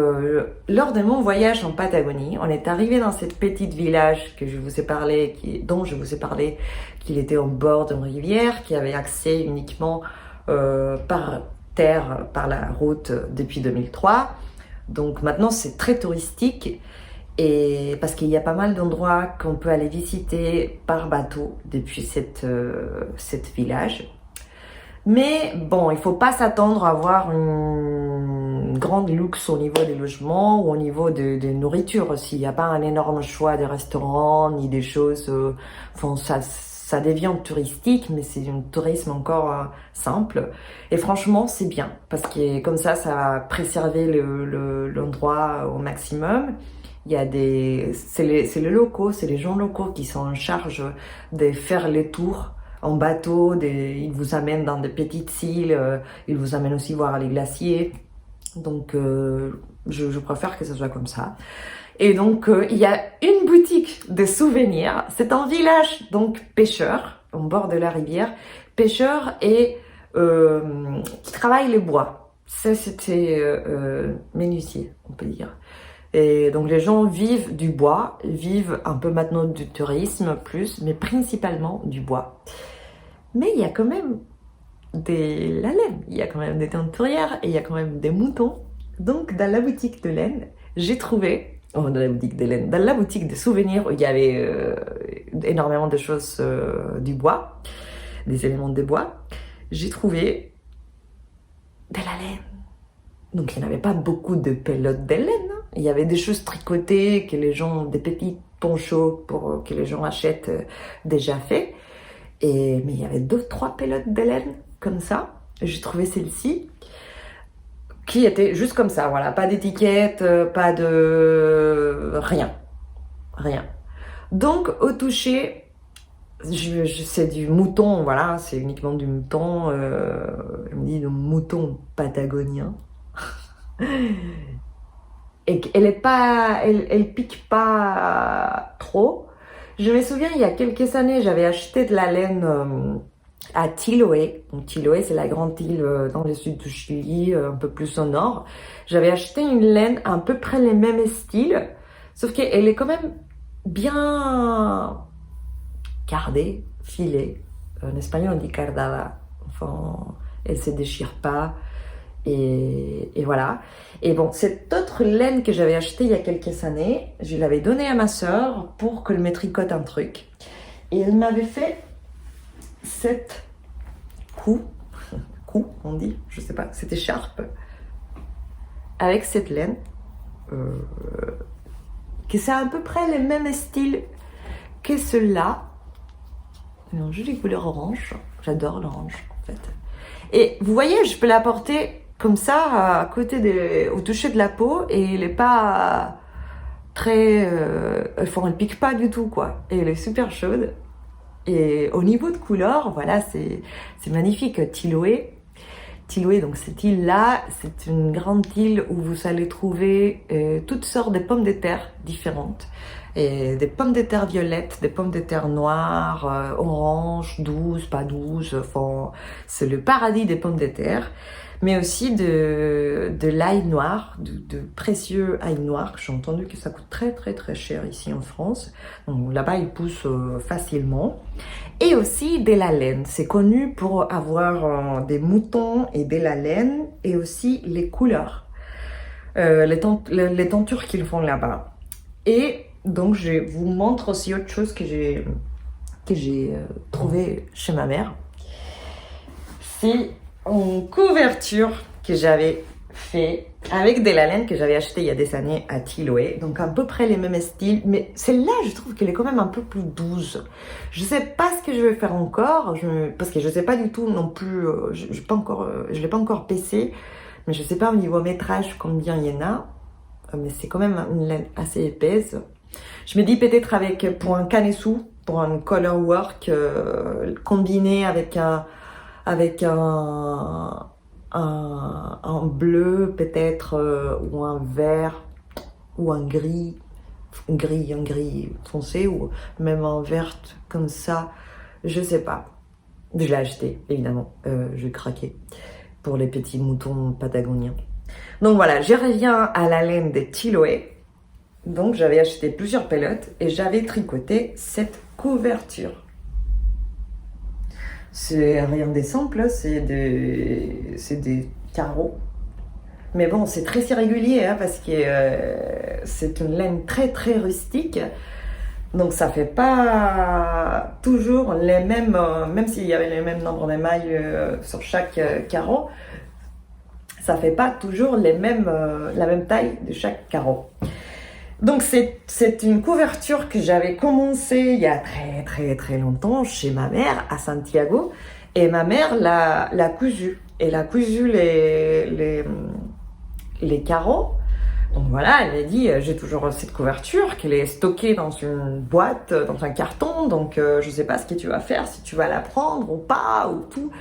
lors de mon voyage en Patagonie, on est arrivé dans cette petite village que je vous ai parlé, dont je vous ai parlé, qu'il était au bord d'une rivière, qui avait accès uniquement par terre, par la route depuis 2003. Donc maintenant, c'est très touristique. Et parce qu'il y a pas mal d'endroits qu'on peut aller visiter par bateau depuis cette village. Mais bon, il faut pas s'attendre à avoir une grande luxe au niveau des logements ou au niveau de nourriture aussi. Il n'y a pas un énorme choix de restaurants ni des choses. Enfin, ça devient touristique, mais c'est un tourisme encore simple. Et franchement, c'est bien parce que comme ça va préserver l'endroit au maximum. Il y a c'est les locaux, c'est les gens locaux qui sont en charge de faire les tours en bateau, ils vous amènent dans des petites îles, ils vous amènent aussi voir les glaciers. Donc je préfère que ce soit comme ça. Et donc il y a une boutique de souvenirs. C'est un village donc pêcheur, au bord de la rivière, pêcheur et qui travaille le bois. Ça c'était menuisier, on peut dire. Et donc les gens vivent du bois, vivent un peu maintenant du tourisme plus, mais principalement du bois. Mais il y a quand même la laine, il y a quand même des teinturières et il y a quand même des moutons. Donc dans la boutique de laine, j'ai trouvé, dans la boutique de laine, dans la boutique de souvenirs où il y avait énormément de choses du bois, des éléments de bois, j'ai trouvé de la laine. Donc il n'y en avait pas beaucoup de pelotes de laine, hein. Il y avait des choses tricotées que les gens, des petits ponchos pour que les gens achètent déjà faits. Mais il y avait 2-3 pelotes de laine comme ça. J'ai trouvé celle-ci qui était juste comme ça, voilà, pas d'étiquette, pas de rien, rien. Donc au toucher, c'est du mouton, voilà, c'est uniquement du mouton. Je me dis du mouton patagonien. Et elle pique pas trop. Je me souviens, il y a quelques années, j'avais acheté de la laine à Chiloé. Donc Chiloé, c'est la grande île dans le sud du Chili, un peu plus au nord. J'avais acheté une laine à peu près les mêmes styles, sauf qu'elle est quand même bien cardée, filée. En espagnol, on dit cardada. Enfin, elle se déchire pas. Et voilà. Et bon, cette autre laine que j'avais achetée il y a quelques années, je l'avais donnée à ma sœur pour qu'elle me tricote un truc. Et elle m'avait fait cette coup, on dit, je sais pas, cette écharpe avec cette laine, que c'est à peu près le même style que ceux-là. Une jolie couleur orange. J'adore l'orange, en fait. Et vous voyez, je peux la porter comme ça, à côté au toucher de la peau, et elle est pas très... enfin, elle pique pas du tout, quoi. Et elle est super chaude. Et au niveau de couleur, voilà, c'est magnifique. Chiloé, donc cette île-là, c'est une grande île où vous allez trouver toutes sortes de pommes de terre différentes. Et des pommes de terre violettes, des pommes de terre noires, oranges, douces, pas douces. Enfin, c'est le paradis des pommes de terre. Mais aussi de l'ail noir, de précieux ail noir. J'ai entendu que ça coûte très très très cher ici en France. Donc là-bas, il pousse facilement. Et aussi de la laine. C'est connu pour avoir des moutons et de la laine. Et aussi les couleurs. Les tentures qu'ils font là-bas. Et donc, je vous montre aussi autre chose que j'ai trouvé chez ma mère. C'est une couverture que j'avais fait avec de la laine que j'avais acheté il y a des années à Chiloé. Donc, à peu près les mêmes styles. Mais celle-là, je trouve qu'elle est quand même un peu plus douce. Je sais pas ce que je vais faire encore. Parce que je sais pas du tout non plus. Je l'ai pas encore pesé. Mais je sais pas au niveau métrage combien il y en a. Mais c'est quand même une laine assez épaisse. Je me dis peut-être pour un canessou, pour un color work combiné avec un bleu peut-être ou un vert ou un gris foncé ou même un vert comme ça, je sais pas. Je l'ai acheté évidemment, je craquais pour les petits moutons patagoniens. Donc voilà, je reviens à la laine de Chiloé. Donc j'avais acheté plusieurs pelotes et j'avais tricoté cette couverture. C'est rien de simple, c'est des carreaux. Mais bon, c'est très irrégulier hein, parce que c'est une laine très très rustique. Donc ça fait pas toujours les mêmes, même s'il y avait les mêmes nombres de mailles sur chaque carreau, ça fait pas toujours la même taille de chaque carreau. Donc c'est une couverture que j'avais commencé il y a très très très longtemps chez ma mère à Santiago et ma mère l'a cousu. Elle a cousu les carreaux. Donc voilà, elle a dit j'ai toujours cette couverture qu'elle est stockée dans une boîte, dans un carton. Donc je sais pas ce que tu vas faire, si tu vas la prendre ou pas ou tout.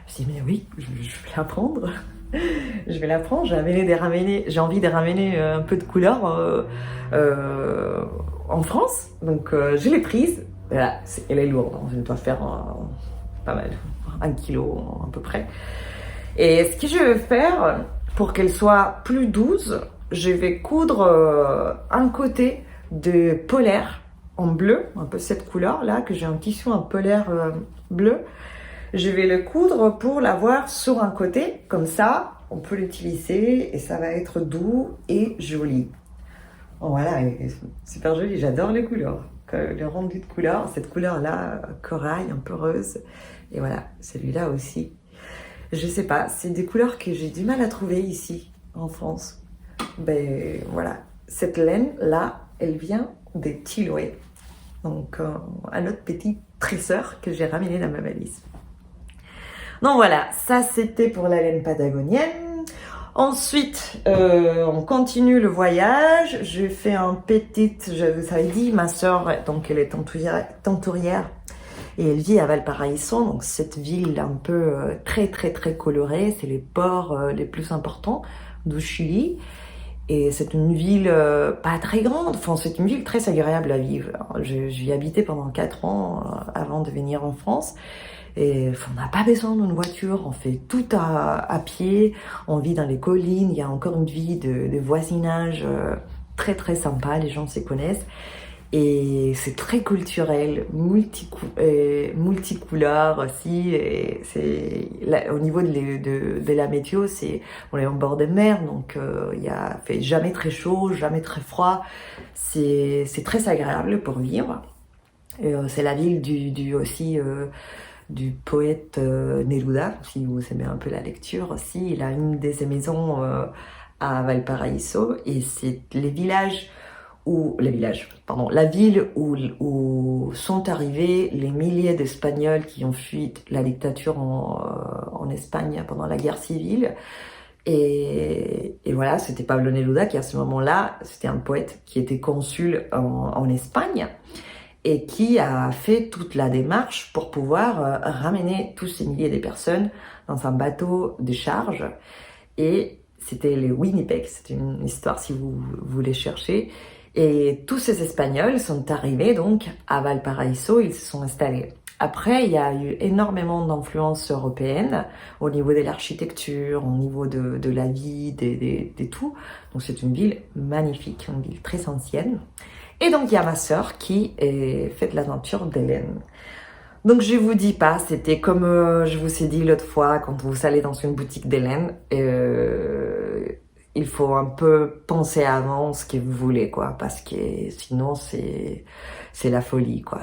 Je dis mais oui, je vais la prendre. Je vais la prendre, j'ai envie de ramener un peu de couleur en France. Donc je l'ai prise. Voilà, elle est lourde, hein. Elle doit faire pas mal, 1 kilo à peu près. Et ce que je vais faire pour qu'elle soit plus douce, je vais coudre un côté de polaire en bleu, un peu cette couleur là, que j'ai un tissu en polaire bleu. Je vais le coudre pour l'avoir sur un côté, comme ça on peut l'utiliser et ça va être doux et joli. Voilà, et super joli, j'adore les couleurs. Le rendu de couleur, cette couleur-là, corail, un peu rose. Et voilà, celui-là aussi. Je sais pas, c'est des couleurs que j'ai du mal à trouver ici, en France. Ben voilà, cette laine-là, elle vient des Chiloé. Donc, un autre petit tresseur que j'ai ramené dans ma valise. Donc voilà, ça c'était pour la laine patagonienne. Ensuite, on continue le voyage. Je fais un petit, je vous avais dit, ma soeur, donc elle est tenturière et elle vit à Valparaiso, donc cette ville un peu très très très colorée. C'est les ports les plus importants du Chili. Et c'est une ville pas très grande, enfin c'est une ville très agréable à vivre. J'y habitais pendant 4 ans avant de venir en France. Et on n'a pas besoin d'une voiture, on fait tout à pied, on vit dans les collines, il y a encore une vie de voisinage très très sympa, les gens se connaissent. Et c'est très culturel, multicouleur aussi. Et au niveau de la météo, on est en bord de mer, donc fait jamais très chaud, jamais très froid. C'est très agréable pour vivre. C'est la ville aussi du poète Neruda, si vous aimez un peu la lecture aussi. Il a une de ses maisons à Valparaiso et c'est la ville où sont arrivés les milliers d'Espagnols qui ont fui la dictature en Espagne pendant la guerre civile. Et voilà, c'était Pablo Neruda qui à ce moment-là, c'était un poète qui était consul en Espagne et qui a fait toute la démarche pour pouvoir ramener tous ces milliers de personnes dans un bateau de charge. Et c'était les Winnipeg, c'est une histoire si vous voulez chercher. Et tous ces Espagnols sont arrivés donc à Valparaiso, ils se sont installés. Après, il y a eu énormément d'influences européennes au niveau de l'architecture, au niveau de la vie, de tout. Donc c'est une ville magnifique, une ville très ancienne. Et donc il y a ma sœur qui fait de la teinture de laine. Donc je vous dis pas, c'était comme je vous ai dit l'autre fois, quand vous allez dans une boutique de laine, il faut un peu penser avant ce que vous voulez, quoi, parce que sinon c'est la folie, quoi.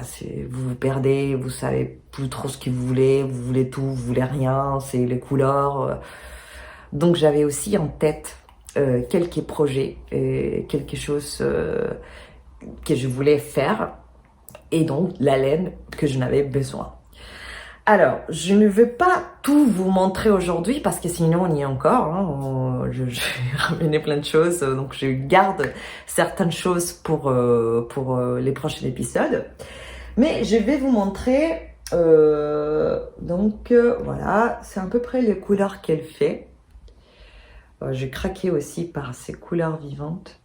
Vous vous perdez, vous savez plus trop ce que vous voulez tout, vous voulez rien, c'est les couleurs. Donc j'avais aussi en tête quelques projets, quelque chose que je voulais faire, et donc la laine que je n'avais besoin. Alors, je ne vais pas tout vous montrer aujourd'hui parce que sinon on y est encore. Hein. Je vais ramener plein de choses, donc je garde certaines choses pour les prochains épisodes. Mais je vais vous montrer, voilà, c'est à peu près les couleurs qu'elle fait. J'ai craqué aussi par ces couleurs vivantes.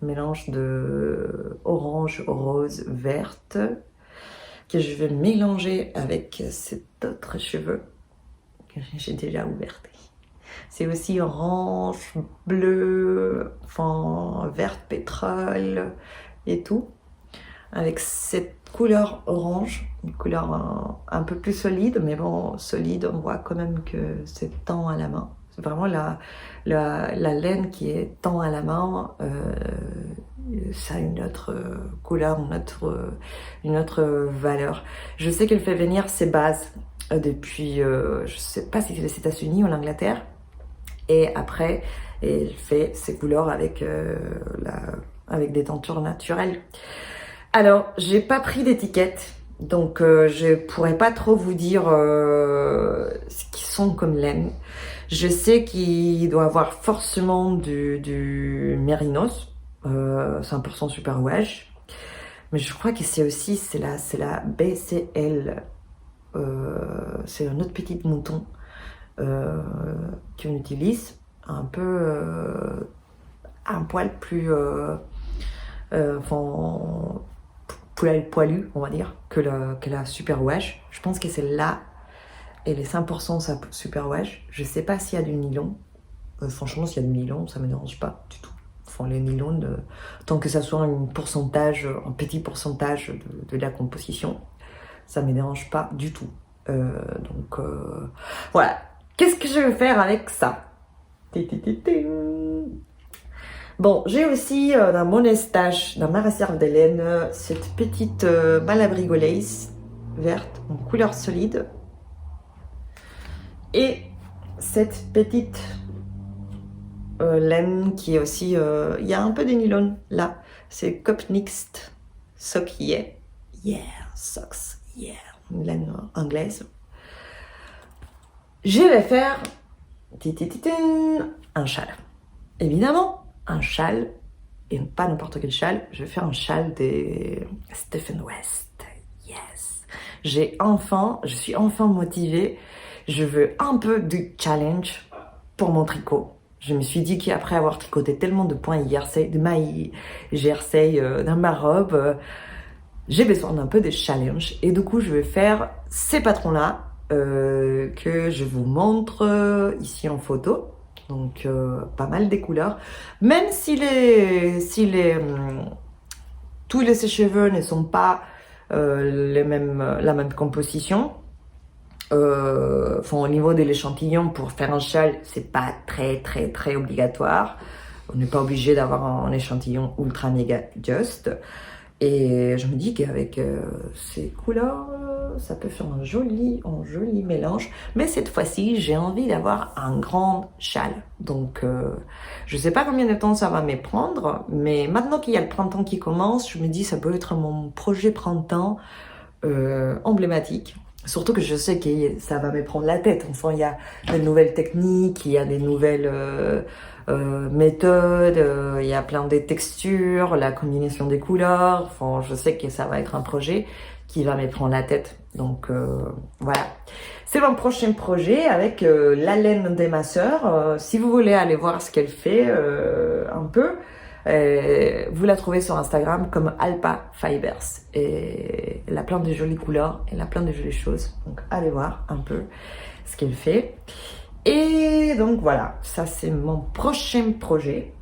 Mélange de orange, rose, verte, que je vais mélanger avec cet autre cheveu que j'ai déjà ouvert. C'est aussi orange, bleu, enfin vert pétrole et tout. Avec cette couleur orange, une couleur un peu plus solide, mais bon, solide, on voit quand même que c'est teint à la main. C'est vraiment la laine qui est teint à la main, ça a une autre couleur, une autre valeur. Je sais qu'elle fait venir ses bases depuis, je sais pas si c'est les États-Unis ou l'Angleterre, et après elle fait ses couleurs avec des teintures naturelles. Alors, j'ai pas pris d'étiquette, donc je pourrais pas trop vous dire ce qu'ils sont comme laine. Je sais qu'il doit avoir forcément du mérinos, 100% superwash, mais je crois que c'est la BCL, c'est un autre petit mouton qu'on utilise, un peu un poil plus poilu, on va dire, que la superwash. Je pense que c'est là, elle est 100% superwash. Je sais pas s'il y a du nylon, Franchement, s'il y a du nylon, ça me dérange pas du tout. Enfin, les nylons, tant que ça soit un petit pourcentage de la composition, ça me dérange pas du tout. Voilà. Qu'est-ce que je vais faire avec ça? Bon, j'ai aussi dans mon estage, dans ma réserve de laine, cette petite Malabrigo Lace verte en couleur solide. Et cette petite laine qui est aussi... il y a un peu de nylon là. C'est Kopnixt Sock Yeah. Yeah, socks, yeah. Une laine anglaise. Je vais faire un châle. Évidemment, un châle, et pas n'importe quel châle, je vais faire un châle de Stephen West. Yes. Je suis enfin motivée. Je veux un peu de challenge pour mon tricot. Je me suis dit qu'après avoir tricoté tellement de points de mailles jersey dans ma robe, j'ai besoin d'un peu de challenge. Et du coup, je vais faire ces patrons-là que je vous montre ici en photo. Donc, pas mal des couleurs. Même si tous les sèche-cheveux ne sont pas la même composition, au niveau de l'échantillon pour faire un châle, c'est pas très obligatoire. On n'est pas obligé d'avoir un échantillon ultra méga just. Et je me dis qu'avec ces couleurs, ça peut faire un joli mélange. Mais cette fois-ci, j'ai envie d'avoir un grand châle. Donc, je sais pas combien de temps ça va me prendre. Mais maintenant qu'il y a le printemps qui commence, je me dis que ça peut être mon projet printemps emblématique. Surtout que je sais que ça va me prendre la tête. Enfin, il y a de nouvelles techniques, il y a des nouvelles méthodes, il y a plein de textures, la combinaison des couleurs. Enfin, je sais que ça va être un projet qui va me prendre la tête. Donc, voilà. C'est mon prochain projet avec la laine de ma sœur. Si vous voulez aller voir ce qu'elle fait un peu, vous la trouvez sur Instagram comme Alpa Fibers. Et elle a plein de jolies couleurs, elle a plein de jolies choses. Donc, allez voir un peu ce qu'elle fait. Et donc voilà, ça c'est mon prochain projet.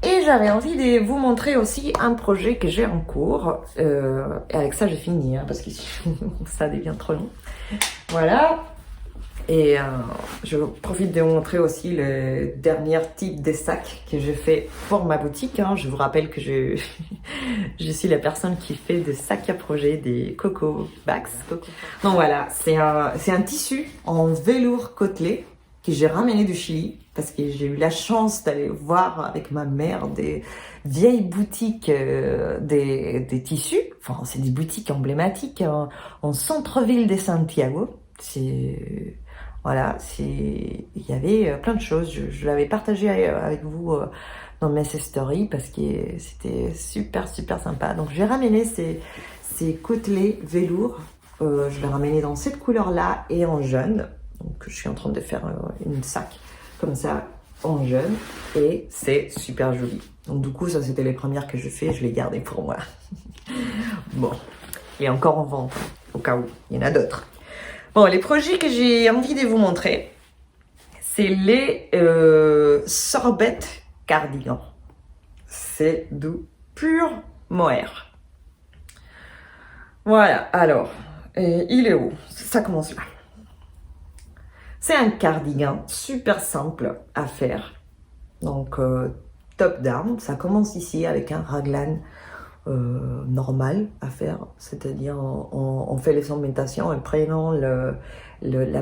Et j'avais envie de vous montrer aussi un projet que j'ai en cours. Et avec ça, j'ai fini, hein, parce que ça devient trop long. Voilà. Et je profite de vous montrer aussi le dernier type de sac que j'ai fait pour ma boutique. Hein. Je vous rappelle que je suis la personne qui fait des sacs à projet, des Coco Bags. Donc voilà, c'est un tissu en velours côtelé que j'ai ramené du Chili parce que j'ai eu la chance d'aller voir avec ma mère des vieilles boutiques des tissus. Enfin, c'est des boutiques emblématiques en centre-ville de Santiago. Voilà, il y avait plein de choses. Je l'avais partagé avec vous dans mes stories parce que c'était super sympa. Donc j'ai ramené ces côtelets velours. Je l'ai ramené dans cette couleur-là et en jaune. Donc je suis en train de faire une sac comme ça en jaune et c'est super joli. Donc du coup ça c'était les premières que je fais, je les gardais pour moi. Bon, et encore en vente au cas où il y en a d'autres. Bon, les projets que j'ai envie de vous montrer, c'est les sorbettes cardigans. C'est du pur mohair. Voilà, alors, il est où? Ça commence là. C'est un cardigan super simple à faire. Donc, top down. Ça commence ici avec un raglan normal à faire. C'est-à-dire, on fait les embêtations en prenant le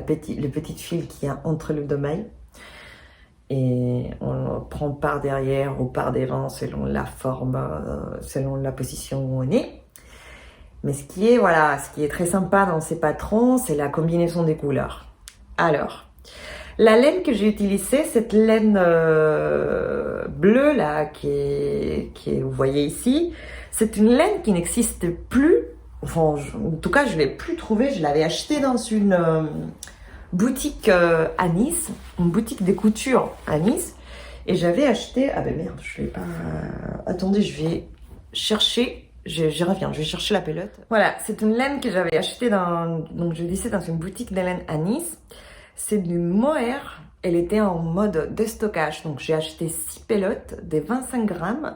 petit fil qui est entre les deux mailles. Et on le prend par derrière ou par devant selon la forme, selon la position où on est. Mais ce qui est très sympa dans ces patrons, c'est la combinaison des couleurs. Alors, la laine que j'ai utilisée, cette laine bleue là, vous voyez ici, c'est une laine qui n'existe plus. Enfin, en tout cas, je ne l'ai plus trouvée. Je l'avais achetée dans une boutique à Nice, une boutique de couture à Nice. Et j'avais acheté... Ah ben merde, je ne l'ai pas... Attendez, je vais chercher... J'y reviens, je vais chercher la pelote. Voilà, c'est une laine que j'avais achetée donc je disais dans une boutique de laine à Nice. C'est du mohair elle était en mode déstockage. Donc j'ai acheté 6 pelotes de 25 grammes,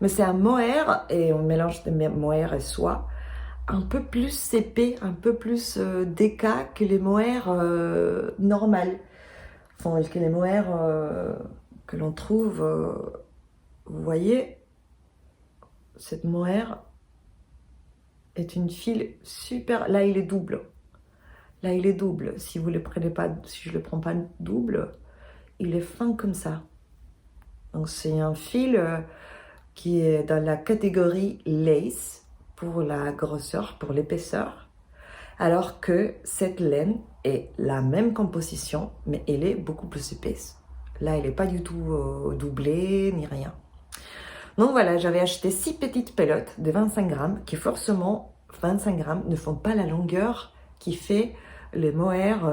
mais c'est un mohair et on mélange de mohair et soie un peu plus épais, un peu plus déca que les mohairs normales. Enfin, que les mohairs que l'on trouve, vous voyez, cette mohair est une file super. Là, il est double. Là, il est double. Si vous le prenez pas, si je le prends pas double, il est fin comme ça. Donc, c'est un fil qui est dans la catégorie lace pour la grosseur, pour l'épaisseur, alors que cette laine est la même composition, mais elle est beaucoup plus épaisse. Là, elle n'est pas du tout doublée ni rien. Donc voilà, j'avais acheté 6 petites pelotes de 25 grammes qui forcément, 25 grammes ne font pas la longueur qui fait les mohair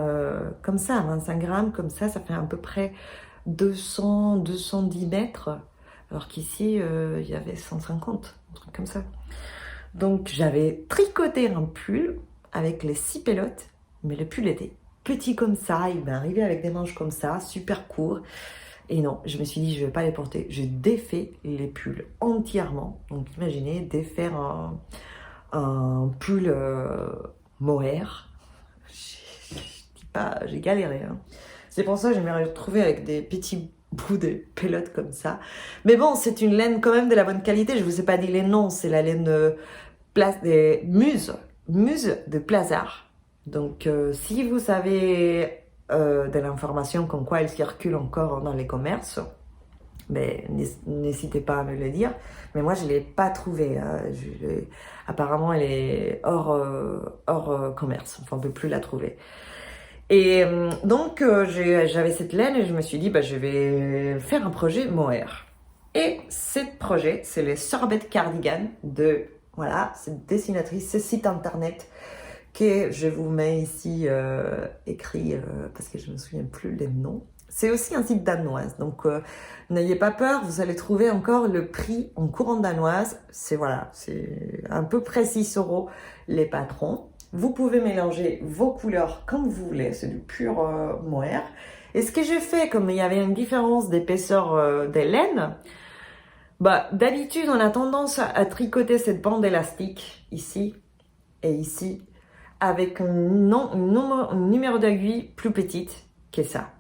comme ça, 25 grammes, comme ça fait à peu près 210 mètres, alors qu'ici, il y avait 150, un truc comme ça. Donc j'avais tricoté un pull avec les 6 pelotes, mais le pull était petit comme ça, il m'est arrivé avec des manches comme ça, super court. Et non, je me suis dit, je ne vais pas les porter. Je défais les pulls entièrement. Donc imaginez défaire un pull mohair. Je dis pas, j'ai galéré. Hein. C'est pour ça que je me suis retrouvée avec des petits bouts de pelote comme ça. Mais bon, c'est une laine quand même de la bonne qualité. Je ne vous ai pas dit les noms. C'est la laine Muse de Plazar. Donc si vous savez de l'information comme quoi elle circule encore dans les commerces, mais n'hésitez pas à me le dire. Mais moi, je ne l'ai pas trouvée. Apparemment, elle est hors commerce. Enfin, on ne peut plus la trouver. Et donc, j'avais cette laine et je me suis dit, je vais faire un projet mohair. Et ce projet, c'est le Sorbet Cardigan de, voilà, cette dessinatrice, ce site internet que je vous mets ici écrit parce que je ne me souviens plus les noms. C'est aussi un site danoise, donc n'ayez pas peur, vous allez trouver encore le prix en courant danoise. C'est voilà, c'est à peu près 6 € les patrons. Vous pouvez mélanger vos couleurs comme vous voulez, c'est du pur mohair. Et ce que j'ai fait, comme il y avait une différence d'épaisseur des laines, d'habitude on a tendance à tricoter cette bande élastique ici et ici avec un numéro d'aiguille plus petite que ça.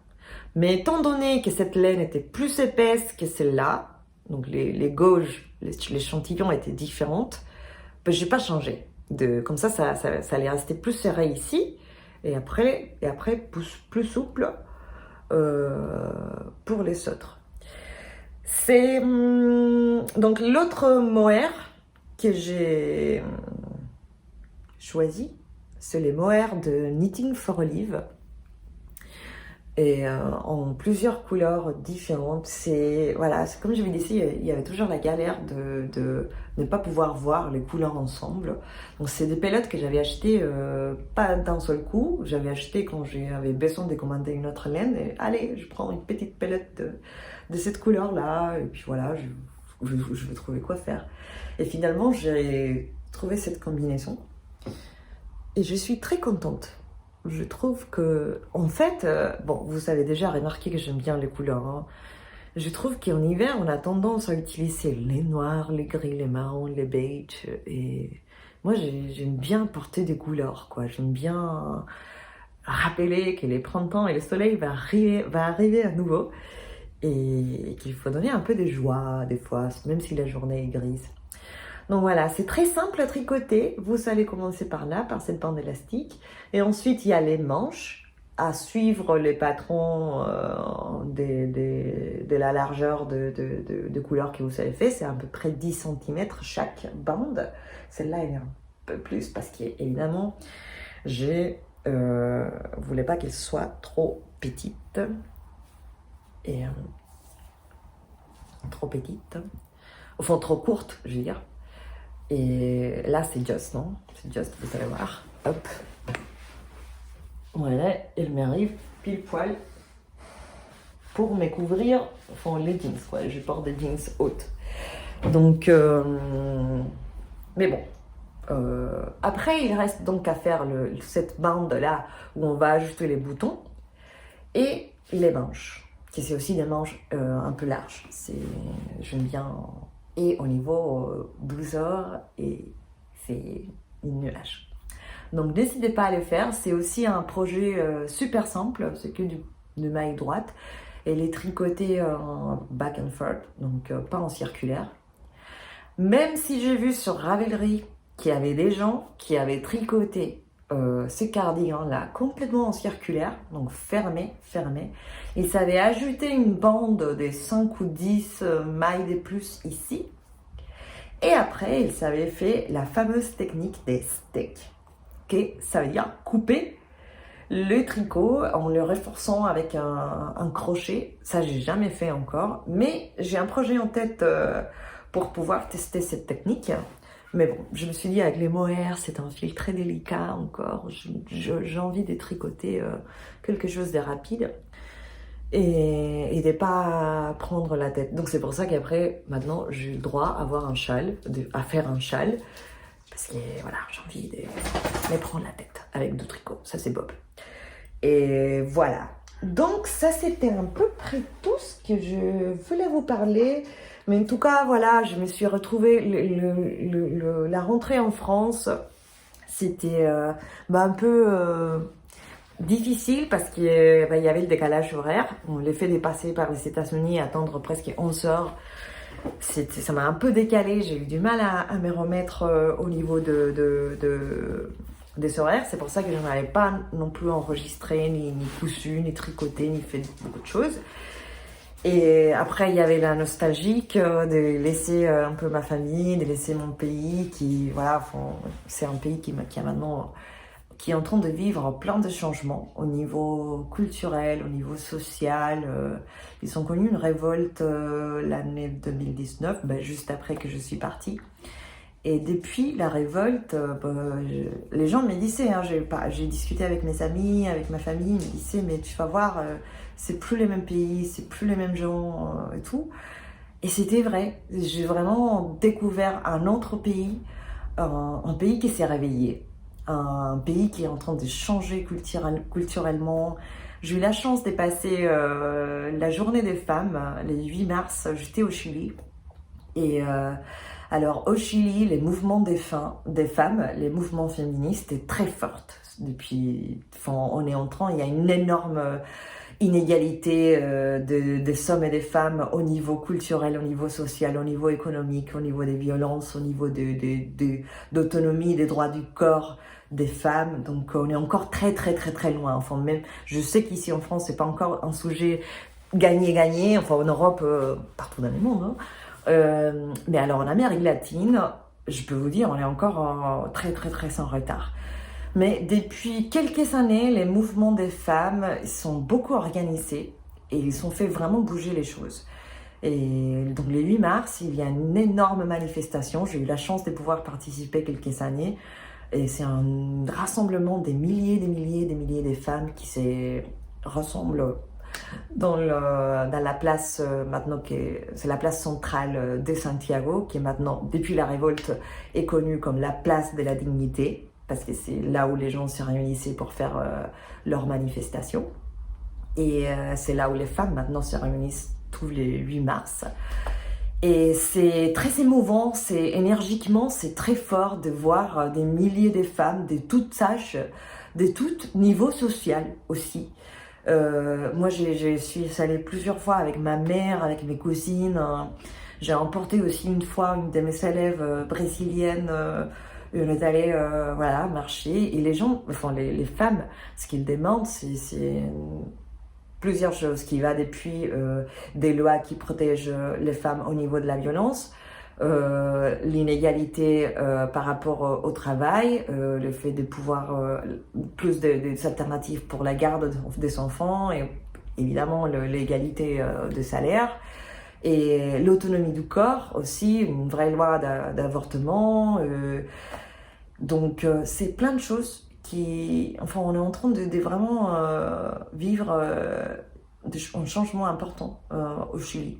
Mais étant donné que cette laine était plus épaisse que celle-là, donc les gauges, l'échantillon était différentes, j'ai pas changé. Comme ça allait rester plus serré ici, et après plus souple pour les autres. C'est donc l'autre mohair que j'ai choisi, c'est les mohair de Knitting for Olive. Et en plusieurs couleurs différentes. C'est comme je vous disais, il y avait toujours la galère de ne pas pouvoir voir les couleurs ensemble. Donc c'est des pelotes que j'avais achetées pas d'un seul coup. J'avais acheté quand j'avais besoin de commander une autre laine. Et allez, je prends une petite pelote de cette couleur-là. Et puis voilà, je vais trouver quoi faire. Et finalement, j'ai trouvé cette combinaison. Et je suis très contente. Je trouve que, en fait, vous avez déjà remarqué que j'aime bien les couleurs. Hein. Je trouve qu'en hiver, on a tendance à utiliser les noirs, les gris, les marrons, les beiges. Et moi, j'aime bien porter des couleurs, quoi. J'aime bien rappeler que les printemps et le soleil va arriver à nouveau. Et qu'il faut donner un peu de joie, des fois, même si la journée est grise. Donc voilà, c'est très simple à tricoter. Vous allez commencer par là, par cette bande élastique. Et ensuite, il y a les manches à suivre les patrons de la largeur de couleur que vous avez fait. C'est à peu près 10 cm chaque bande. Celle-là, elle est un peu plus parce qu'évidemment, je voulais pas qu'elle soit trop petite. Et trop petite. Enfin, trop courte, je veux dire. Et là, c'est just, non? C'est just, vous allez voir. Hop. Voilà, elle m'arrive pile poil pour me couvrir, les jeans, quoi. Je porte des jeans hautes. Donc, mais bon. Après, il reste donc à faire cette bande-là où on va ajouter les boutons. Et les manches, qui c'est aussi des manches un peu larges. J'aime bien, et au niveau blouson, et c'est une nuage. Donc n'hésitez pas à le faire, c'est aussi un projet super simple, c'est que de maille droite. Elle est tricotée en back and forth, donc pas en circulaire. Même si j'ai vu sur Ravelry qu'il y avait des gens qui avaient tricoté ces cardigans-là complètement en circulaire, donc fermé. Ils savaient ajouter une bande des 5 ou 10 mailles de plus ici. Et après, ils savaient faire la fameuse technique des steaks, qui ça veut dire couper le tricot en le renforçant avec un crochet. Ça, j'ai jamais fait encore, mais j'ai un projet en tête pour pouvoir tester cette technique. Mais bon, je me suis dit avec les mohair, c'est un fil très délicat encore. J'ai envie de tricoter quelque chose de rapide et de pas prendre la tête. Donc c'est pour ça qu'après, maintenant, j'ai le droit à avoir un châle, à faire un châle. Parce que voilà, j'ai envie de me prendre la tête avec du tricot. Ça, c'est Bob. Et voilà. Donc ça, c'était à peu près tout ce que je voulais vous parler. Mais en tout cas, voilà, je me suis retrouvée, la rentrée en France, c'était un peu difficile parce qu'il y avait le décalage horaire. Le fait de passer par les États-Unis et attendre presque 11 heures, ça m'a un peu décalé. J'ai eu du mal à me remettre au niveau des horaires. C'est pour ça que je n'avais pas non plus enregistré, ni cousu, ni tricoté, ni fait beaucoup de choses. Et après, il y avait la nostalgie de laisser un peu ma famille, de laisser mon pays qui, voilà, c'est un pays qui est en train de vivre plein de changements au niveau culturel, au niveau social. Ils ont connu une révolte l'année 2019, juste après que je suis partie. Et depuis la révolte, les gens me disaient, hein, j'ai discuté avec mes amis, avec ma famille, ils me disaient, mais tu vas voir, c'est plus les mêmes pays, c'est plus les mêmes gens et tout. Et c'était vrai, j'ai vraiment découvert un autre pays, un pays qui s'est réveillé, un pays qui est en train de changer culturellement. J'ai eu la chance de passer la journée des femmes, le 8 mars, j'étais au Chili. Et alors au Chili, les mouvements des femmes, les mouvements féministes étaient très forts. On est entrant, il y a une énorme inégalité des hommes et des femmes au niveau culturel, au niveau social, au niveau économique, au niveau des violences, au niveau d'autonomie, des droits du corps des femmes. Donc on est encore très loin. Enfin, même, je sais qu'ici en France, c'est pas encore un sujet gagné. Enfin, en Europe, partout dans le monde, hein. Mais alors en Amérique latine, je peux vous dire, on est encore très en retard. Mais depuis quelques années, les mouvements des femmes sont beaucoup organisés et ils ont fait vraiment bouger les choses. Et donc le 8 mars, il y a une énorme manifestation. J'ai eu la chance de pouvoir participer quelques années. Et c'est un rassemblement des milliers de femmes qui se rassemblent dans la place maintenant c'est la place centrale de Santiago, qui est maintenant, depuis la révolte, est connue comme la place de la dignité, parce que c'est là où les gens se réunissaient pour faire leurs manifestations. Et c'est là où les femmes maintenant se réunissent tous les 8 mars. Et c'est très émouvant, énergiquement, c'est très fort de voir des milliers de femmes de toutes âges, de tout niveau social aussi. Moi, je suis allée plusieurs fois avec ma mère, avec mes cousines. J'ai emporté aussi une fois une de mes élèves brésiliennes. On est allé voilà, marcher. Et les gens, enfin les femmes, ce qu'ils demandent, c'est plusieurs choses qui va depuis des lois qui protègent les femmes au niveau de la violence, l'inégalité par rapport au travail, le fait de pouvoir plus des alternatives pour la garde des enfants et évidemment l'égalité de salaire et l'autonomie du corps aussi, une vraie loi d'avortement. Donc c'est plein de choses enfin on est en train de vraiment vivre un changement important au Chili.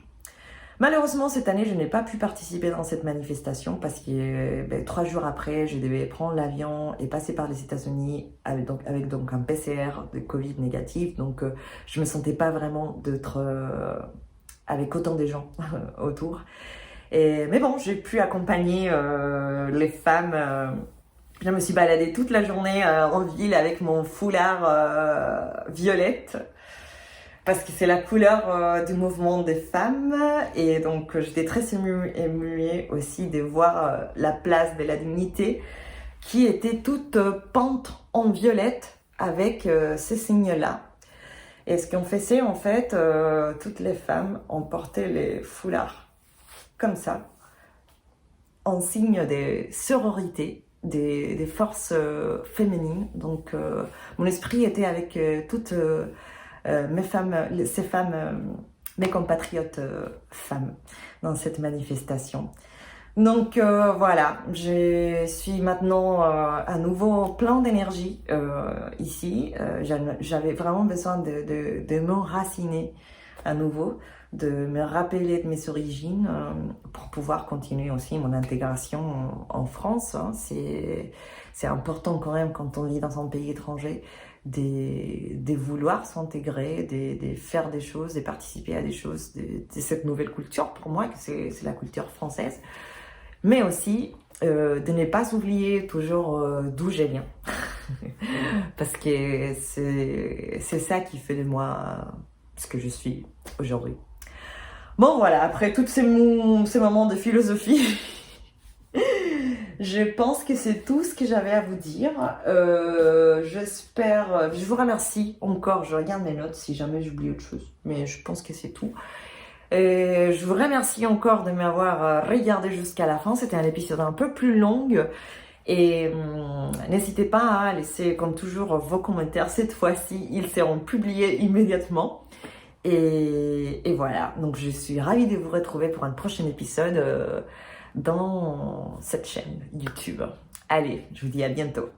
Malheureusement, cette année, je n'ai pas pu participer dans cette manifestation parce que 3 jours après, je devais prendre l'avion et passer par les États-Unis avec donc un PCR de Covid négatif. Donc, je me sentais pas vraiment d'être avec autant de gens autour. Mais bon, j'ai pu accompagner les femmes. Je me suis baladée toute la journée en ville avec mon foulard violette. Parce que c'est la couleur du mouvement des femmes et donc j'étais très émue aussi de voir la place de la dignité qui était toute peinte en violette avec ces signes-là. Et ce qu'on faisait en fait, toutes les femmes ont porté les foulards comme ça, en signe de sororité, des forces féminines. Donc mon esprit était avec toutes... ces femmes, mes compatriotes femmes dans cette manifestation. Donc voilà, je suis maintenant à nouveau plein d'énergie ici. J'avais vraiment besoin de m'enraciner à nouveau, de me rappeler de mes origines pour pouvoir continuer aussi mon intégration en France. Hein. C'est important quand même quand on vit dans un pays étranger de vouloir s'intégrer, de faire des choses, de participer à des choses de cette nouvelle culture, pour moi, que c'est la culture française, mais aussi de ne pas oublier toujours d'où je viens, parce que c'est ça qui fait de moi ce que je suis aujourd'hui. Bon voilà, après tous ces moments de philosophie, je pense que c'est tout ce que j'avais à vous dire. Je vous remercie encore. Je regarde mes notes si jamais j'oublie autre chose, mais je pense que c'est tout. Je vous remercie encore de m'avoir regardé jusqu'à la fin. C'était un épisode un peu plus long. Et n'hésitez pas à laisser, comme toujours, vos commentaires. Cette fois-ci, ils seront publiés immédiatement. Et voilà, donc je suis ravie de vous retrouver pour un prochain épisode dans cette chaîne YouTube. Allez, je vous dis à bientôt.